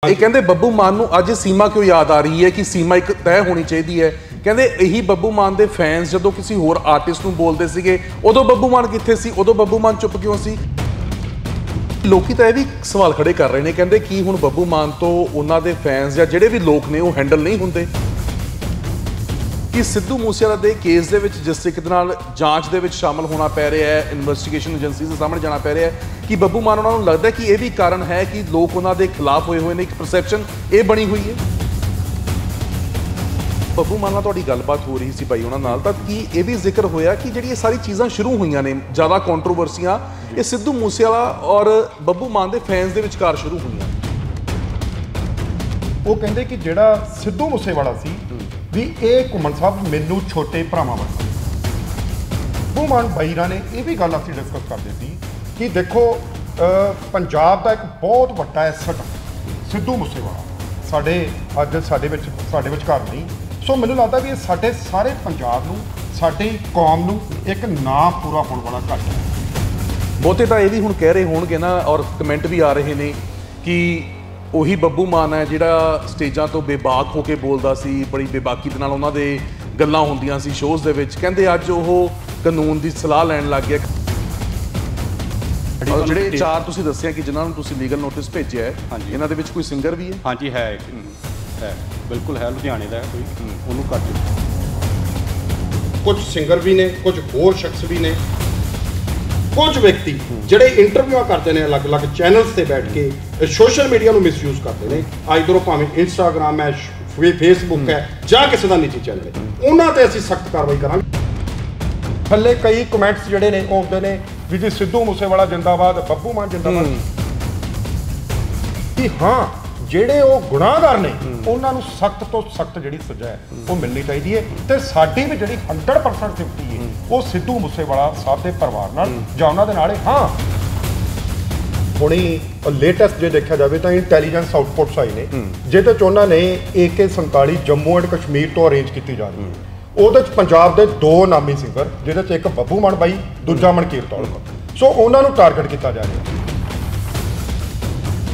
ਇਹ ਕਹਿੰਦੇ ਬੱਬੂ ਮਾਨ ਨੂੰ ਅੱਜ ਸੀਮਾ ਕਿਉਂ ਯਾਦ ਆ ਰਹੀ ਹੈ ਕਿ ਸੀਮਾ ਇੱਕ ਤੈਅ ਹੋਣੀ ਚਾਹੀਦੀ ਹੈ। ਕਹਿੰਦੇ ਇਹੀ ਬੱਬੂ ਮਾਨ ਦੇ ਫੈਨਸ ਜਦੋਂ ਕਿਸੇ ਹੋਰ ਆਰਟਿਸਟ ਨੂੰ ਬੋਲਦੇ ਸੀਗੇ ਉਦੋਂ ਬੱਬੂ ਮਾਨ ਕਿੱਥੇ ਸੀ, ਉਦੋਂ ਬੱਬੂ ਮਾਨ ਚੁੱਪ ਕਿਉਂ ਸੀ। ਲੋਕੀ ਤਾਂ ਇਹ ਵੀ ਸਵਾਲ ਖੜੇ ਕਰ ਰਹੇ ਨੇ, ਕਹਿੰਦੇ ਕੀ ਹੁਣ ਬੱਬੂ ਮਾਨ ਤੋਂ ਉਹਨਾਂ ਦੇ ਫੈਨਸ ਜਾਂ ਜਿਹੜੇ ਵੀ ਲੋਕ ਨੇ ਉਹ ਹੈਂਡਲ ਨਹੀਂ ਹੁੰਦੇ ਕਿ ਸਿੱਧੂ ਮੂਸੇਵਾਲਾ ਦੇ ਕੇਸ ਦੇ ਵਿੱਚ ਜਿਸ ਤਰੀਕੇ ਦੇ ਨਾਲ ਜਾਂਚ ਦੇ ਵਿੱਚ ਸ਼ਾਮਲ ਹੋਣਾ ਪੈ ਰਿਹਾ ਹੈ, ਇਨਵੈਸਟੀਗੇਸ਼ਨ ਏਜੰਸੀਜ਼ ਦੇ ਸਾਹਮਣੇ ਜਾਣਾ ਪੈ ਰਿਹਾ ਹੈ ਕਿ ਬੱਬੂ ਮਾਨ ਉਹਨਾਂ ਨੂੰ ਲੱਗਦਾ ਕਿ ਇਹ ਵੀ ਕਾਰਨ ਹੈ ਕਿ ਲੋਕ ਉਹਨਾਂ ਦੇ ਖਿਲਾਫ ਹੋਏ ਨੇ, ਇੱਕ ਪਰਸੈਪਸ਼ਨ ਇਹ ਬਣੀ ਹੋਈ ਹੈ। ਬੱਬੂ ਮਾਨ ਨਾਲ ਤੁਹਾਡੀ ਗੱਲਬਾਤ ਹੋ ਰਹੀ ਸੀ ਭਾਈ ਉਹਨਾਂ ਨਾਲ, ਤਾਂ ਕੀ ਇਹ ਵੀ ਜ਼ਿਕਰ ਹੋਇਆ ਕਿ ਜਿਹੜੀ ਇਹ ਸਾਰੀ ਚੀਜ਼ਾਂ ਸ਼ੁਰੂ ਹੋਈਆਂ ਨੇ ਜ਼ਿਆਦਾ ਕੰਟਰੋਵਰਸੀਆਂ ਇਹ ਸਿੱਧੂ ਮੂਸੇਵਾਲਾ ਔਰ ਬੱਬੂ ਮਾਨ ਦੇ ਫੈਨਸ ਦੇ ਵਿਚਕਾਰ ਸ਼ੁਰੂ ਹੋਈਆਂ। ਉਹ ਕਹਿੰਦੇ ਕਿ ਜਿਹੜਾ ਸਿੱਧੂ ਮੂਸੇਵਾਲਾ ਸੀ ਵੀ ਇਹ ਘੁੰਮਣ ਸਾਹਿਬ ਮੈਨੂੰ ਛੋਟੇ ਭਰਾਵਾਂ ਵਰਗਾ। ਬੱਬੂ ਮਾਨ ਬਾਈਰਾਂ ਨੇ ਇਹ ਵੀ ਗੱਲ ਅਸੀਂ ਡਿਸਕਸ ਕਰਦੇ ਸੀ ਕਿ ਦੇਖੋ ਪੰਜਾਬ ਦਾ ਇੱਕ ਬਹੁਤ ਵੱਡਾ ਐਸਟ ਸਿੱਧੂ ਮੂਸੇਵਾਲਾ ਸਾਡੇ ਵਿਚਕਾਰ ਨਹੀਂ। ਸੋ ਮੈਨੂੰ ਲੱਗਦਾ ਵੀ ਇਹ ਸਾਡੇ ਸਾਰੇ ਪੰਜਾਬ ਨੂੰ, ਸਾਡੀ ਕੌਮ ਨੂੰ ਇੱਕ ਨਾਂ ਪੂਰਾ ਹੋਣ ਵਾਲਾ ਘਾਟਾ ਹੈ। ਬਹੁਤੇ ਤਾਂ ਇਹ ਵੀ ਹੁਣ ਕਹਿ ਰਹੇ ਹੋਣਗੇ ਨਾ, ਔਰ ਕਮੈਂਟ ਵੀ ਆ ਰਹੇ ਨੇ ਕਿ ਉਹੀ ਬੱਬੂ ਮਾਨ ਹੈ ਜਿਹੜਾ ਸਟੇਜਾਂ ਤੋਂ ਬੇਬਾਕ ਹੋ ਕੇ ਬੋਲਦਾ ਸੀ, ਬੜੀ ਬੇਬਾਕੀ ਦੇ ਨਾਲ ਉਹਨਾਂ ਦੇ ਗੱਲਾਂ ਹੁੰਦੀਆਂ ਸੀ ਸ਼ੋਅਜ਼ ਦੇ ਵਿੱਚ। ਕਹਿੰਦੇ ਅੱਜ ਉਹ ਕਾਨੂੰਨ ਦੀ ਸਲਾਹ ਲੈਣ ਲੱਗ ਗਿਆ। ਜਿਹੜੇ ਚਾਰ ਤੁਸੀਂ ਦੱਸਿਆ ਕਿ ਜਿਨ੍ਹਾਂ ਨੂੰ ਤੁਸੀਂ ਲੀਗਲ ਨੋਟਿਸ ਭੇਜਿਆ ਹੈ, ਇਹਨਾਂ ਦੇ ਵਿੱਚ ਕੋਈ ਸਿੰਗਰ ਵੀ ਹੈ? ਹਾਂਜੀ ਹੈ ਬਿਲਕੁਲ ਹੈ, ਲੁਧਿਆਣੇ ਦਾ ਕੋਈ, ਉਹਨੂੰ ਕਰ ਦਿਓ। ਕੁਝ ਸਿੰਗਰ ਵੀ ਨੇ, ਕੁਝ ਹੋਰ ਸ਼ਖਸ ਵੀ ਨੇ, ਕੁਝ ਵਿਅਕਤੀ ਜਿਹੜੇ ਇੰਟਰਵਿਊਆਂ ਕਰਦੇ ਨੇ ਅਲੱਗ-ਅਲੱਗ ਚੈਨਲਸ ਤੇ ਬੈਠ ਕੇ ਸੋਸ਼ਲ ਮੀਡੀਆ ਨੂੰ ਮਿਸਯੂਜ਼ ਕਰਦੇ ਨੇ। ਇੱਧਰੋਂ ਭਾਵੇਂ ਇੰਸਟਾਗ੍ਰਾਮ ਹੈ, ਫੇਸਬੁੱਕ ਹੈ ਜਾਂ ਕਿਸੇ ਦਾ ਨਿੱਜੀ ਚੈਨਲ ਹੈ, ਉਹਨਾਂ ਤੇ ਅਸੀਂ ਸਖਤ ਕਾਰਵਾਈ ਕਰਾਂਗੇ। ਥੱਲੇ ਕਈ ਕਮੈਂਟਸ ਜਿਹੜੇ ਨੇ ਉਹ ਆਉਂਦੇ ਨੇ ਵੀ ਜੀ ਸਿੱਧੂ ਮੂਸੇਵਾਲਾ ਜਿੰਦਾਬਾਦ, ਬੱਬੂ ਮਾਨ ਜਿੰਦਾਬਾਦ। ਕਿ ਹਾਂ ਜਿਹੜੇ ਉਹ ਗੁਨਾਹਗਾਰ ਨੇ ਉਹਨਾਂ ਨੂੰ ਸਖਤ ਤੋਂ ਸਖਤ ਜਿਹੜੀ ਸਜ਼ਾ ਹੈ ਉਹ ਮਿਲਣੀ ਚਾਹੀਦੀ ਹੈ। ਤੇ ਸਾਡੀ ਵੀ ਜਿਹੜੀ 100% ਸਿਫਤੀ ਹੈ ਉਹ ਸਿੱਧੂ ਮੂਸੇਵਾਲਾ ਸਾਹਿਬ ਦੇ ਪਰਿਵਾਰ ਨਾਲ ਜਾਂ ਉਹਨਾਂ ਦੇ ਨਾਲ ਹੈ। ਹਾਂ ਹੁਣੀ ਲੇਟੈਸਟ ਜੇ ਦੇਖਿਆ ਜਾਵੇ ਤਾਂ ਇੰਟੈਲੀਜੈਂਸ ਆਊਟਪੁੱਟਸ ਆਏ ਨੇ ਜਿਹਦੇ 'ਚ ਉਹਨਾਂ ਨੇ AK-47 ਜੰਮੂ ਐਂਡ ਕਸ਼ਮੀਰ ਤੋਂ ਅਰੇਂਜ ਕੀਤੀ ਜਾ ਰਹੀ ਹੈ। ਉਹਦੇ 'ਚ ਪੰਜਾਬ ਦੇ 2 ਨਾਮੀ ਸਿੰਗਰ, ਜਿਹਦੇ 'ਚ ਇੱਕ ਬੱਬੂ ਮਾਨ ਬਾਈ, ਦੂਜਾ ਮਨਕੀਰਤ ਔਲਖ। ਸੋ ਉਹਨਾਂ ਨੂੰ ਟਾਰਗੇਟ ਕੀਤਾ ਜਾ ਰਿਹਾ।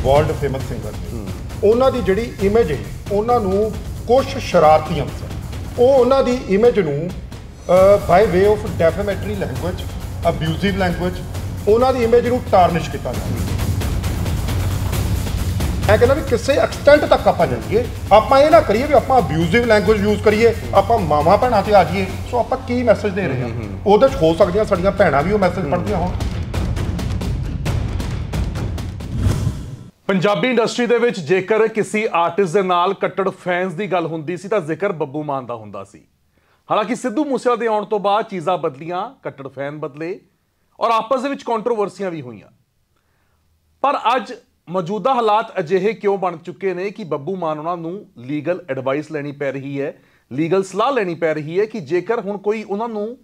ਵਰਲਡ ਫੇਮਸ ਸਿੰਗਰ ਨੇ, ਉਹਨਾਂ ਦੀ ਜਿਹੜੀ ਇਮੇਜ ਹੈ ਉਹਨਾਂ ਨੂੰ ਕੁਛ ਸ਼ਰਾਰਤੀ ਅੰਸਰ ਉਹ ਉਹਨਾਂ ਦੀ ਇਮੇਜ ਨੂੰ ਬਾਈ ਵੇ ਆਫ ਡੈਫੇਮੇਟਰੀ ਲੈਂਗੁਏਜ, ਅਬਿਊਜ਼ਿਵ ਲੈਂਗੁਏਜ, ਉਹਨਾਂ ਦੀ ਇਮੇਜ ਨੂੰ ਟਾਰਨਿਸ਼ ਕੀਤਾ ਜਾ ਰਿਹਾ। ਮੈਂ ਕਹਿੰਦਾ ਵੀ ਕਿਸੇ ਐਕਸਟੈਂਟ ਤੱਕ ਆਪਾਂ ਜਾਈਏ, ਆਪਾਂ ਇਹ ਨਾ ਕਰੀਏ ਵੀ ਆਪਾਂ ਅਬਿਊਜ਼ਿਵ ਲੈਂਗੁਏਜ ਯੂਜ਼ ਕਰੀਏ, ਆਪਾਂ ਮਾਵਾਂ ਭੈਣਾਂ ਤੇ ਆ ਜਾਈਏ। ਸੋ ਆਪਾਂ ਕੀ ਮੈਸੇਜ ਦੇ ਰਹੇ ਹਾਂ? ਉਹਦੇ 'ਚ ਹੋ ਸਕਦੀਆਂ ਸਾਡੀਆਂ ਭੈਣਾਂ ਵੀ ਉਹ ਮੈਸੇਜ ਪੜ੍ਹਦੀਆਂ ਹੋਣ। ਪੰਜਾਬੀ ਇੰਡਸਟਰੀ ਦੇ ਵਿੱਚ ਜੇਕਰ ਕਿਸੇ ਆਰਟਿਸਟ ਦੇ ਨਾਲ ਕੱਟੜ ਫੈਨਸ ਦੀ ਗੱਲ ਹੁੰਦੀ ਸੀ ਤਾਂ ਜ਼ਿਕਰ ਬੱਬੂ ਮਾਨ ਦਾ ਹੁੰਦਾ ਸੀ। ਹਾਲਾਂਕਿ ਸਿੱਧੂ ਮੂਸੇਵਾਲਾ ਦੇ ਆਉਣ ਤੋਂ ਬਾਅਦ ਚੀਜ਼ਾਂ ਬਦਲੀਆਂ, ਕੱਟੜ ਫੈਨ ਬਦਲੇ ਔਰ ਆਪਸ ਦੇ ਵਿੱਚ ਕੰਟਰੋਵਰਸੀਆਂ ਵੀ ਹੋਈਆਂ। ਪਰ ਅੱਜ ਮੌਜੂਦਾ ਹਾਲਾਤ ਅਜਿਹੇ ਕਿਉਂ ਬਣ ਚੁੱਕੇ ਨੇ ਕਿ ਬੱਬੂ ਮਾਨ ਉਹਨਾਂ ਨੂੰ ਲੀਗਲ ਐਡਵਾਈਸ ਲੈਣੀ ਪੈ ਰਹੀ ਹੈ, ਲੀਗਲ ਸਲਾਹ ਲੈਣੀ ਪੈ ਰਹੀ ਹੈ ਕਿ ਜੇਕਰ ਹੁਣ ਕੋਈ ਉਹਨਾਂ ਨੂੰ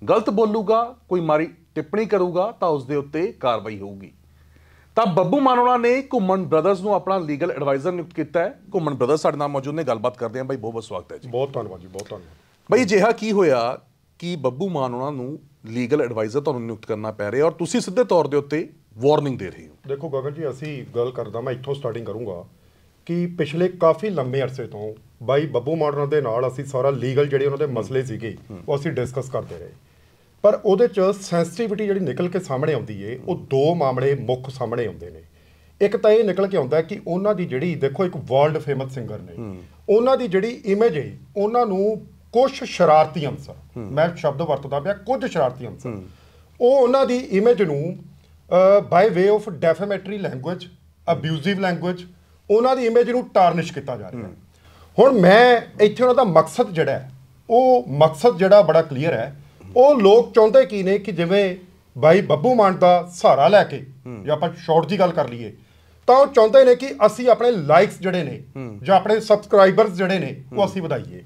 ਗਲਤ ਬੋਲੂਗਾ, ਕੋਈ ਮਾੜੀ ਟਿੱਪਣੀ ਕਰੂਗਾ ਤਾਂ ਉਸ ਦੇ ਉੱਤੇ ਕਾਰਵਾਈ ਹੋਊਗੀ। ਤਾਂ ਬੱਬੂ ਮਾਨ ਉਹਨਾਂ ਨੇ ਘੁੰਮਣ ਬ੍ਰਦਰਸ ਨੂੰ ਆਪਣਾ ਲੀਗਲ ਐਡਵਾਈਜ਼ਰ ਨਿਯੁਕਤ ਕੀਤਾ ਹੈ। ਘੁੰਮਣ ਬ੍ਰਦਰਸ ਸਾਡੇ ਨਾਲ ਮੌਜੂਦ ਨੇ, ਗੱਲਬਾਤ ਕਰਦੇ ਹਾਂ। ਬਾਈ ਬਹੁਤ ਬਹੁਤ ਸਵਾਗਤ ਹੈ ਜੀ। ਬਹੁਤ ਧੰਨਵਾਦ ਜੀ, ਬਹੁਤ ਧੰਨਵਾਦ। ਬਾਈ ਅਜਿਹਾ ਕੀ ਹੋਇਆ ਕਿ ਬੱਬੂ ਮਾਨ ਉਹਨਾਂ ਨੂੰ ਲੀਗਲ ਐਡਵਾਈਜ਼ਰ ਤੁਹਾਨੂੰ ਨਿਯੁਕਤ ਕਰਨਾ ਪੈ ਰਿਹਾ ਔਰ ਤੁਸੀਂ ਸਿੱਧੇ ਤੌਰ ਦੇ ਉੱਤੇ ਵਾਰਨਿੰਗ ਦੇ ਰਹੇ ਹੋ? ਦੇਖੋ ਗਗਨ ਜੀ, ਅਸੀਂ ਗੱਲ ਕਰਦਾ, ਮੈਂ ਇੱਥੋਂ ਸਟਾਰਟਿੰਗ ਕਰੂੰਗਾ ਕਿ ਪਿਛਲੇ ਕਾਫੀ ਲੰਬੇ ਅਰਸੇ ਤੋਂ ਬਾਈ ਬੱਬੂ ਮਾਨ ਉਹਨਾਂ ਦੇ ਨਾਲ ਅਸੀਂ ਸਾਰਾ ਲੀਗਲ ਜਿਹੜੇ ਉਹਨਾਂ ਦੇ ਮਸਲੇ ਸੀਗੇ ਉਹ ਅਸੀਂ ਡਿਸਕਸ ਕਰਦੇ ਰਹੇ। ਪਰ ਉਹਦੇ 'ਚ ਸੈਂਸਿਟੀਵਿਟੀ ਜਿਹੜੀ ਨਿਕਲ ਕੇ ਸਾਹਮਣੇ ਆਉਂਦੀ ਏ ਉਹ 2 ਮਾਮਲੇ ਮੁੱਖ ਸਾਹਮਣੇ ਆਉਂਦੇ ਨੇ। ਇੱਕ ਤਾਂ ਇਹ ਨਿਕਲ ਕੇ ਆਉਂਦਾ ਕਿ ਉਹਨਾਂ ਦੀ ਜਿਹੜੀ, ਦੇਖੋ ਇੱਕ ਵਰਲਡ ਫੇਮਸ ਸਿੰਗਰ ਨੇ, ਉਹਨਾਂ ਦੀ ਜਿਹੜੀ ਇਮੇਜ ਹੈ ਉਹਨਾਂ ਨੂੰ ਕੁਛ ਸ਼ਰਾਰਤੀ ਅੰਸਰ, ਮੈਂ ਸ਼ਬਦ ਵਰਤਦਾ ਪਿਆ, ਕੁਝ ਸ਼ਰਾਰਤੀ ਅੰਸਰ, ਉਹ ਉਹਨਾਂ ਦੀ ਇਮੇਜ ਨੂੰ ਬਾਈ ਵੇ ਆਫ ਡੈਫੇਮੇਟਰੀ ਲੈਂਗੁਏਜ, ਅਬਿਊਜ਼ਿਵ ਲੈਂਗੁਏਜ, ਉਹਨਾਂ ਦੀ ਇਮੇਜ ਨੂੰ ਟਾਰਨਿਸ਼ ਕੀਤਾ ਜਾ ਰਿਹਾ। ਹੁਣ ਮੈਂ ਇੱਥੇ ਉਹਨਾਂ ਦਾ ਮਕਸਦ ਜਿਹੜਾ ਹੈ, ਉਹ ਮਕਸਦ ਜਿਹੜਾ ਬੜਾ ਕਲੀਅਰ ਹੈ। ਉਹ ਲੋਕ ਚਾਹੁੰਦੇ ਕੀ ਨੇ ਕਿ ਜਿਵੇਂ ਬਾਈ ਬੱਬੂ ਮਾਨ ਦਾ ਸਹਾਰਾ ਲੈ ਕੇ, ਜੇ ਆਪਾਂ ਸ਼ਾਰਟ ਦੀ ਗੱਲ ਕਰ ਲਈਏ, ਤਾਂ ਉਹ ਚਾਹੁੰਦੇ ਨੇ ਕਿ ਅਸੀਂ ਆਪਣੇ ਲਾਈਕਸ ਜਿਹੜੇ ਨੇ ਜਾਂ ਆਪਣੇ ਸਬਸਕ੍ਰਾਈਬਰਸ ਜਿਹੜੇ ਨੇ ਉਹ ਅਸੀਂ ਵਧਾਈਏ।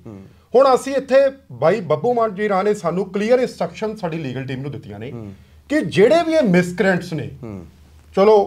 ਹੁਣ ਅਸੀਂ ਇੱਥੇ ਬਾਈ ਬੱਬੂ ਮਾਨ ਜੀ ਰਾਂ ਨੇ ਸਾਨੂੰ ਕਲੀਅਰ ਇੰਸਟਰਕਸ਼ਨ ਸਾਡੀ ਲੀਗਲ ਟੀਮ ਨੂੰ ਦਿੱਤੀਆਂ ਨੇ ਕਿ ਜਿਹੜੇ ਵੀ ਇਹ ਮਿਸਕ੍ਰੈਂਟਸ ਨੇ, ਚਲੋ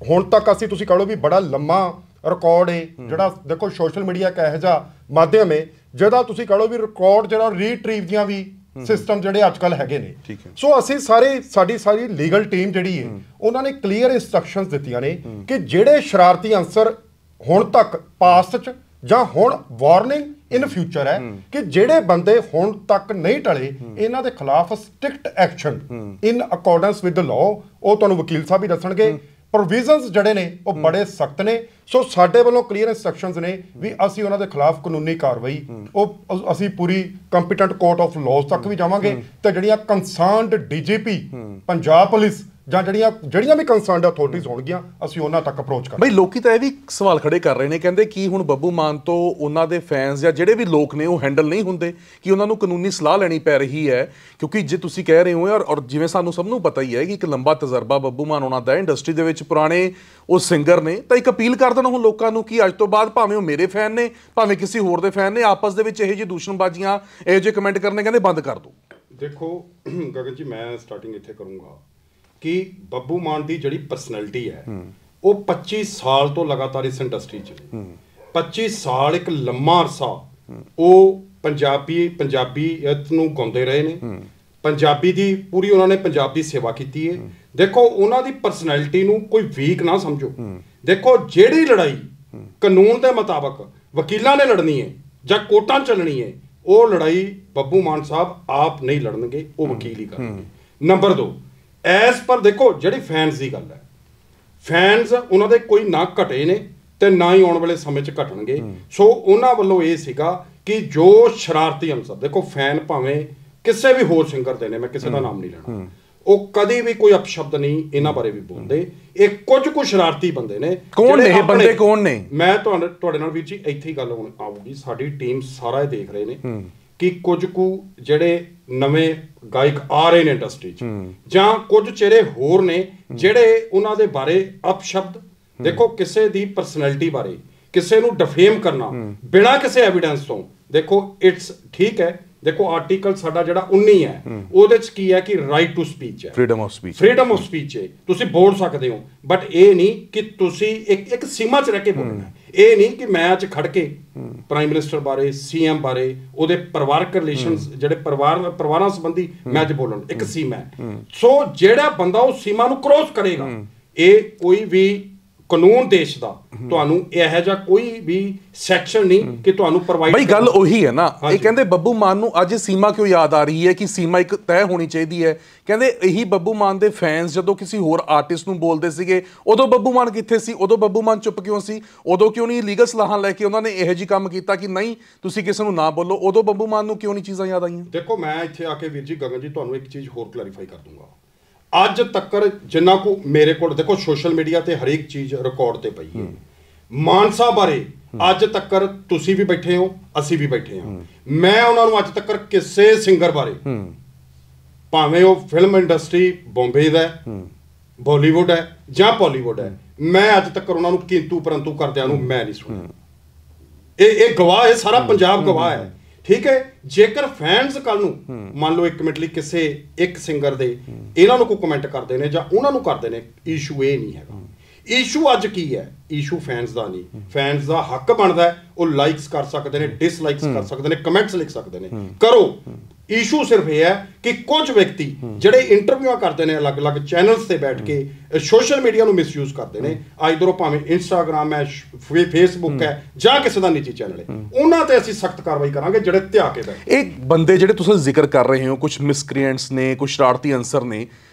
ਹੁਣ ਤੱਕ ਅਸੀਂ ਤੁਸੀਂ ਕਹ ਲਓ ਵੀ ਬੜਾ ਲੰਮਾ ਰਿਕਾਰਡ ਹੈ ਜਿਹੜਾ, ਦੇਖੋ ਸੋਸ਼ਲ ਮੀਡੀਆ ਇੱਕ ਇਹੋ ਜਿਹਾ ਮਾਧਿਅਮ ਹੈ ਜਿਹਦਾ ਤੁਸੀਂ ਕਹ ਲਓ ਵੀ ਰਿਕਾਰਡ ਜਿਹੜਾ ਰੀਟਰੀਵ ਦੀਆਂ ਵੀ ਸਿਸਟਮ ਜਿਹੜੇ ਅੱਜ ਕੱਲ੍ਹ ਹੈਗੇ ਨੇ। ਸੋ ਅਸੀਂ ਸਾਡੀ ਸਾਰੀ ਲੀਗਲ ਟੀਮ ਜਿਹੜੀ ਹੈ ਉਹਨਾਂ ਨੇ ਕਲੀਅਰ ਇੰਸਟਰਕਸ਼ਨਸ ਦਿੱਤੀਆਂ ਨੇ ਕਿ ਜਿਹੜੇ ਸ਼ਰਾਰਤੀ ਅੰਸਰ ਹੁਣ ਤੱਕ ਪਾਸਟ 'ਚ ਜਾਂ ਹੁਣ ਵਾਰਨਿੰਗ ਇਨ ਫਿਊਚਰ ਹੈ ਕਿ ਜਿਹੜੇ ਬੰਦੇ ਹੁਣ ਤੱਕ ਨਹੀਂ ਟਲੇ ਇਹਨਾਂ ਦੇ ਖਿਲਾਫ strict action in accordance with the law ਉਹ ਤੁਹਾਨੂੰ ਵਕੀਲ ਸਾਹਿਬ ਵੀ ਦੱਸਣਗੇ। ਪ੍ਰੋਵੀਜ਼ਨਸ ਜਿਹੜੇ ਨੇ ਉਹ ਬੜੇ ਸਖਤ ਨੇ। ਸੋ ਸਾਡੇ ਵੱਲੋਂ ਕਲੀਅਰ ਇੰਸਟਰਕਸ਼ਨਸ ਨੇ ਵੀ ਅਸੀਂ ਉਹਨਾਂ ਦੇ ਖਿਲਾਫ ਕਾਨੂੰਨੀ ਕਾਰਵਾਈ ਉਹ ਅਸੀਂ ਪੂਰੀ ਕੰਪੀਟੈਂਟ ਕੋਰਟ ਆਫ ਲਾਅ ਤੱਕ ਵੀ ਜਾਵਾਂਗੇ ਤੇ ਜਿਹੜੀਆਂ ਕੰਸਰਨਡ ਡੀਜੀਪੀ ਪੰਜਾਬ ਪੁਲਿਸ ਜਾਂ ਜਿਹੜੀਆਂ ਵੀ ਕੰਸਰਨਡ ਅਥਾਰਟੀਜ਼ ਹੋਣਗੀਆਂ ਅਸੀਂ ਉਹਨਾਂ ਤੱਕ ਅਪਰੋਚ ਕਰਾਂਗੇ। ਬਈ ਲੋਕੀ ਤਾਂ ਇਹ ਵੀ ਸਵਾਲ ਖੜੇ ਕਰ ਰਹੇ ਨੇ, ਕਹਿੰਦੇ ਕਿ ਹੁਣ ਬੱਬੂ ਮਾਨ ਤੋਂ ਉਹਨਾਂ ਦੇ ਫੈਨਸ ਜਾਂ ਜਿਹੜੇ ਵੀ ਲੋਕ ਨੇ ਉਹ ਹੈਂਡਲ ਨਹੀਂ ਹੁੰਦੇ, ਕਿ ਉਹਨਾਂ ਨੂੰ ਕਾਨੂੰਨੀ ਸਲਾਹ ਲੈਣੀ ਪੈ ਰਹੀ ਹੈ, ਕਿਉਂਕਿ ਜੇ ਤੁਸੀਂ ਕਹਿ ਰਹੇ ਹੋ ਔਰ ਜਿਵੇਂ ਸਾਨੂੰ ਸਭ ਨੂੰ ਪਤਾ ਹੀ ਹੈ ਕਿ ਇੱਕ ਲੰਬਾ ਤਜਰਬਾ ਬੱਬੂ ਮਾਨ ਉਹਨਾਂ ਦਾ ਇੰਡਸਟਰੀ ਦੇ ਵਿੱਚ, ਪੁਰਾਣੇ ਉਹ ਸਿੰਗਰ ਨੇ, ਤਾਂ ਇੱਕ ਅਪੀਲ ਕਰ ਦੇਣਾ ਹੁਣ ਲੋਕਾਂ ਨੂੰ ਕਿ ਅੱਜ ਤੋਂ ਬਾਅਦ ਭਾਵੇਂ ਉਹ ਮੇਰੇ ਫੈਨ ਨੇ ਭਾਵੇਂ ਕਿਸੇ ਹੋਰ ਦੇ ਫੈਨ ਨੇ, ਆਪਸ ਦੇ ਵਿੱਚ ਇਹੋ ਜਿਹੀ ਦੂਸ਼ਣਬਾਜ਼ੀਆਂ ਇਹੋ ਜਿਹੇ ਕਮੈਂਟ ਕਰਨੇ ਕਹਿੰਦੇ ਬੰਦ ਕਰ ਦਿਓ। ਦੇਖੋ ਗਗਨ ਜੀ, ਮੈਂ ਸਟਾਰਟਿੰਗ ਇੱਥੇ ਕਰੂੰਗਾ ਕਿ ਬੱਬੂ ਮਾਨ ਦੀ ਜਿਹੜੀ ਪਰਸਨੈਲਿਟੀ ਹੈ ਉਹ 25 ਸਾਲ ਤੋਂ ਲਗਾਤਾਰ ਇਸ ਇੰਡਸਟਰੀ 'ਚ 25 ਸਾਲ ਇੱਕ ਲੰਮਾ ਅਰਸਾ ਉਹ ਪੰਜਾਬੀਅਤ ਨੂੰ ਗਾਉਂਦੇ ਰਹੇ ਨੇ, ਪੰਜਾਬੀ ਦੀ ਪੂਰੀ ਉਹਨਾਂ ਨੇ ਪੰਜਾਬ ਦੀ ਸੇਵਾ ਕੀਤੀ ਹੈ। ਦੇਖੋ ਉਹਨਾਂ ਦੀ ਪਰਸਨੈਲਿਟੀ ਨੂੰ ਕੋਈ ਵੀਕ ਨਾ ਸਮਝੋ। ਦੇਖੋ ਜਿਹੜੀ ਲੜਾਈ ਕਾਨੂੰਨ ਦੇ ਮੁਤਾਬਕ ਵਕੀਲਾਂ ਨੇ ਲੜਨੀ ਹੈ ਜਾਂ ਕੋਰਟਾਂ ਚੱਲਣੀ ਹੈ, ਉਹ ਲੜਾਈ ਬੱਬੂ ਮਾਨ ਸਾਹਿਬ ਆਪ ਨਹੀਂ ਲੜਨਗੇ, ਉਹ ਵਕੀਲ ਹੀ ਕਰਨਗੇ। ਨੰਬਰ 2, ਐਸ ਪਰ ਦੇਖੋ ਜਿਹੜੀ ਫੈਨਸ ਦੀ ਗੱਲ ਹੈ, ਫੈਨਸ ਉਹਨਾਂ ਦੇ ਕੋਈ ਨਾ ਘਟੇ ਨੇ ਤੇ ਨਾ ਹੀ ਆਉਣ ਵਾਲੇ ਸਮੇਂ 'ਚ ਘਟਣਗੇ। ਸੋ ਉਹਨਾਂ ਵੱਲੋਂ ਇਹ ਸੀਗਾ ਕਿ ਜੋ ਸ਼ਰਾਰਤੀ ਅਨਸਰ, ਦੇਖੋ ਫੈਨ ਭਾਵੇਂ ਕਿਸੇ ਵੀ ਹੋਰ ਸਿੰਗਰ ਦੇ ਨੇ, ਮੈਂ ਕਿਸੇ ਦਾ ਨਾਮ ਨਹੀਂ ਲੈਣਾ, ਉਹ ਕਦੀ ਵੀ ਕੋਈ ਅਪਸ਼ਬਦ ਨਹੀਂ ਇਹਨਾਂ ਬਾਰੇ ਵੀ ਬੋਲਦੇ। ਇਹ ਕੁਝ ਸ਼ਰਾਰਤੀ ਬੰਦੇ ਨੇ। ਕੌਣ ਨੇ ਇਹ ਬੰਦੇ, ਕੌਣ ਨੇ? ਮੈਂ ਤੁਹਾਡੇ ਨਾਲ ਵੀਰ ਜੀ ਇੱਥੇ ਹੀ ਗੱਲ ਹੁਣ ਆਊਗੀ। ਸਾਡੀ ਟੀਮ ਸਾਰਾ ਇਹ ਦੇਖ ਰਹੇ ਨੇ ਕਿ ਕੁਝ ਕੁ ਜਿਹੜੇ ਨਵੇਂ ਗਾਇਕ ਆ ਰਹੇ ਨੇ ਇੰਡਸਟਰੀ 'ਚ ਜਾਂ ਕੁਝ ਚਿਹਰੇ ਹੋਰ ਨੇ ਜਿਹੜੇ ਉਹਨਾਂ ਦੇ ਬਾਰੇ ਅਪਸ਼ਬਦ, ਦੇਖੋ ਕਿਸੇ ਦੀ ਪਰਸਨੈਲਿਟੀ ਬਾਰੇ ਕਿਸੇ ਨੂੰ ਡਿਫੇਮ ਕਰਨਾ ਬਿਨਾਂ ਕਿਸੇ ਐਵੀਡੈਂਸ ਤੋਂ, ਦੇਖੋ ਇਟਸ ਠੀਕ ਹੈ। ਦੇਖੋ ਆਰਟੀਕਲ ਸਾਡਾ ਜਿਹੜਾ 19 ਹੈ ਉਹਦੇ 'ਚ ਕੀ ਹੈ ਕਿ ਰਾਈਟ ਟੂ ਸਪੀਚ ਹੈ, ਫਰੀडम ਆਫ ਸਪੀਚ ਹੈ, ਤੁਸੀਂ ਬੋਲ ਸਕਦੇ ਹੋ, ਬਟ ਇਹ ਨਹੀਂ ਕਿ ਤੁਸੀਂ ਇੱਕ ਸੀਮਾ 'ਚ ਰਹਿ ਕੇ ਬੋਲਣਾ। ਇਹ ਨਹੀਂ ਕਿ ਮੈਂ ਅੱਜ ਖੜ ਕੇ ਪ੍ਰਾਈਮ ਮਿਨਿਸਟਰ ਬਾਰੇ, ਸੀਐਮ ਬਾਰੇ, ਉਹਦੇ ਪਰਿਵਾਰਕ ਰਿਲੇਸ਼ਨਸ ਜਿਹੜੇ ਪਰਿਵਾਰਾਂ ਸੰਬੰਧੀ ਮੈਂ ਅੱਜ ਬੋਲਣ, ਇੱਕ ਸੀਮਾ ਹੈ। ਸੋ ਜਿਹੜਾ ਬੰਦਾ ਉਹ ਸੀਮਾ ਨੂੰ ਕ੍ਰੋਸ ਕਰੇਗਾ, ਇਹ ਕੋਈ ਵੀ ਕਾਨੂੰਨ ਦੇਸ਼ ਦਾ ਤੁਹਾਨੂੰ ਇਹੋ ਜਿਹਾ ਕੋਈ ਵੀ ਸੈਕਸ਼ਨ ਨਹੀਂ ਕਿ ਤੁਹਾਨੂੰ ਪ੍ਰੋਵਾਈਡ। ਬਈ ਗੱਲ ਉਹੀ ਹੈ ਨਾ, ਇਹ ਕਹਿੰਦੇ ਬੱਬੂ ਮਾਨ ਨੂੰ ਅੱਜ ਸੀਮਾ ਕਿਉਂ ਯਾਦ ਆ ਰਹੀ ਹੈ ਕਿ ਸੀਮਾ ਇੱਕ ਤੈਅ ਹੋਣੀ ਚਾਹੀਦੀ ਹੈ। ਕਹਿੰਦੇ ਇਹੀ ਬੱਬੂ ਮਾਨ ਦੇ ਫੈਨਸ ਜਦੋਂ ਕਿਸੇ ਹੋਰ ਆਰਟਿਸਟ ਨੂੰ ਬੋਲਦੇ ਸੀਗੇ, ਉਦੋਂ ਬੱਬੂ ਮਾਨ ਕਿੱਥੇ ਸੀ? ਉਦੋਂ ਬੱਬੂ ਮਾਨ ਚੁੱਪ ਕਿਉਂ ਸੀ? ਉਦੋਂ ਕਿਉਂ ਨਹੀਂ ਲੀਗਲ ਸਲਾਹਾਂ ਲੈ ਕੇ ਉਹਨਾਂ ਨੇ ਇਹੋ ਜਿਹੀ ਕੰਮ ਕੀਤਾ ਕਿ ਨਹੀਂ ਤੁਸੀਂ ਕਿਸੇ ਨੂੰ ਨਾ ਬੋਲੋ? ਉਦੋਂ ਬੱਬੂ ਮਾਨ ਨੂੰ ਕਿਉਂ ਨਹੀਂ ਚੀਜ਼ਾਂ ਯਾਦ ਆਈਆਂ? ਦੇਖੋ ਮੈਂ ਇੱਥੇ ਆ ਕੇ ਵੀਰ ਜੀ ਗਗਨ ਜੀ ਤੁਹਾਨੂੰ ਇੱਕ ਚੀਜ਼ ਹੋਰ ਕਲੈਰੀਫਾਈ ਕਰ ਦੂੰਗਾ। ਅੱਜ ਤੱਕ ਜਿੰਨਾ ਕੋ ਮੇਰੇ ਕੋਲ ਦੇਖੋ ਸੋਸ਼ਲ ਮੀਡੀਆ ਤੇ ਹਰੇਕ ਚੀਜ਼ ਰਿਕਾਰਡ ਤੇ ਪਈ ਹੈ। ਮਾਨ ਸਾਹਿਬ ਬਾਰੇ ਅੱਜ ਤੱਕ ਤੁਸੀਂ ਵੀ ਬੈਠੇ ਹੋ, ਅਸੀਂ ਵੀ ਬੈਠੇ ਹਾਂ, ਮੈਂ ਉਹਨਾਂ ਨੂੰ ਅੱਜ ਤੱਕ ਕਿਸੇ ਸਿੰਗਰ ਬਾਰੇ, ਭਾਵੇਂ ਉਹ ਫਿਲਮ ਇੰਡਸਟਰੀ ਬੰਬੇ ਦਾ ਬਾਲੀਵੁੱਡ ਹੈ ਜਾਂ ਬਾਲੀਵੁੱਡ ਹੈ, ਮੈਂ ਅੱਜ ਤੱਕ ਉਹਨਾਂ ਨੂੰ ਕਿੰਤੂ ਪਰੰਤੂ ਕਰਦਿਆਂ ਨੂੰ ਮੈਂ ਨਹੀਂ ਸੁਣਿਆ। ਇਹ ਗਵਾਹ ਹੈ, ਸਾਰਾ ਪੰਜਾਬ ਗਵਾਹ ਹੈ। ਠੀਕ ਹੈ, ਜੇਕਰ ਫੈਨਸ ਕੱਲ ਨੂੰ ਮੰਨ ਲਓ 1 ਮਿੰਟ ਲਈ ਕਿਸੇ ਇੱਕ ਸਿੰਗਰ ਦੇ ਇਹਨਾਂ ਨੂੰ ਕੋਈ ਕਮੈਂਟ ਕਰਦੇ ਨੇ ਜਾਂ ਉਹਨਾਂ ਨੂੰ ਕਰਦੇ ਨੇ, ਇਸ਼ੂ ਇਹ ਨਹੀਂ ਹੈਗਾ। ਇਸ਼ੂ ਅੱਜ ਕੀ ਹੈ? ਇਸ਼ੂ ਫੈਨਸ ਦਾ ਨਹੀਂ। ਫੈਨਸ ਦਾ ਹੱਕ ਬਣਦਾ ਉਹ ਲਾਈਕਸ ਕਰ ਸਕਦੇ ਨੇ, ਡਿਸਲਾਈਕਸ ਕਰ ਸਕਦੇ ਨੇ, ਕਮੈਂਟਸ ਲਿਖ ਸਕਦੇ ਨੇ, ਕਰੋ। ਇਸ਼ੂ ਸਿਰਫ ਇਹ ਹੈ ਕਿ ਕੁਝ ਵਿਅਕਤੀ ਜਿਹੜੇ ਇੰਟਰਵਿਊਆਂ ਕਰਦੇ ਨੇ ਅਲੱਗ-ਅਲੱਗ ਚੈਨਲਸ ਤੇ ਬੈਠ ਕੇ ਸੋਸ਼ਲ ਮੀਡੀਆ ਨੂੰ ਮਿਸਯੂਜ਼ ਕਰਦੇ ਨੇ, ਇਧਰੋਂ ਭਾਵੇਂ ਇੰਸਟਾਗ੍ਰਾਮ ਹੈ, ਫੇਸਬੁੱਕ ਹੈ ਜਾਂ ਕਿਸੇ ਦਾ ਨਿੱਜੀ ਚੈਨਲ ਹੈ, ਉਹਨਾਂ ਤੇ ਅਸੀਂ ਸਖਤ ਕਾਰਵਾਈ ਕਰਾਂਗੇ ਜਿਹੜੇ ਧਿਆ ਕੇ ਬੈਠੇ। ਇਹ ਬੰਦੇ ਜਿਹੜੇ ਤੁਸੀਂ ਜ਼ਿਕਰ ਕਰ ਰਹੇ ਹੋ, ਕੁਝ ਮਿਸਕ੍ਰੀਐਂਟਸ ਨੇ, ਕੁਝ ਸ਼ਰਾਰਤੀ ਅਨਸਰ ਨੇ,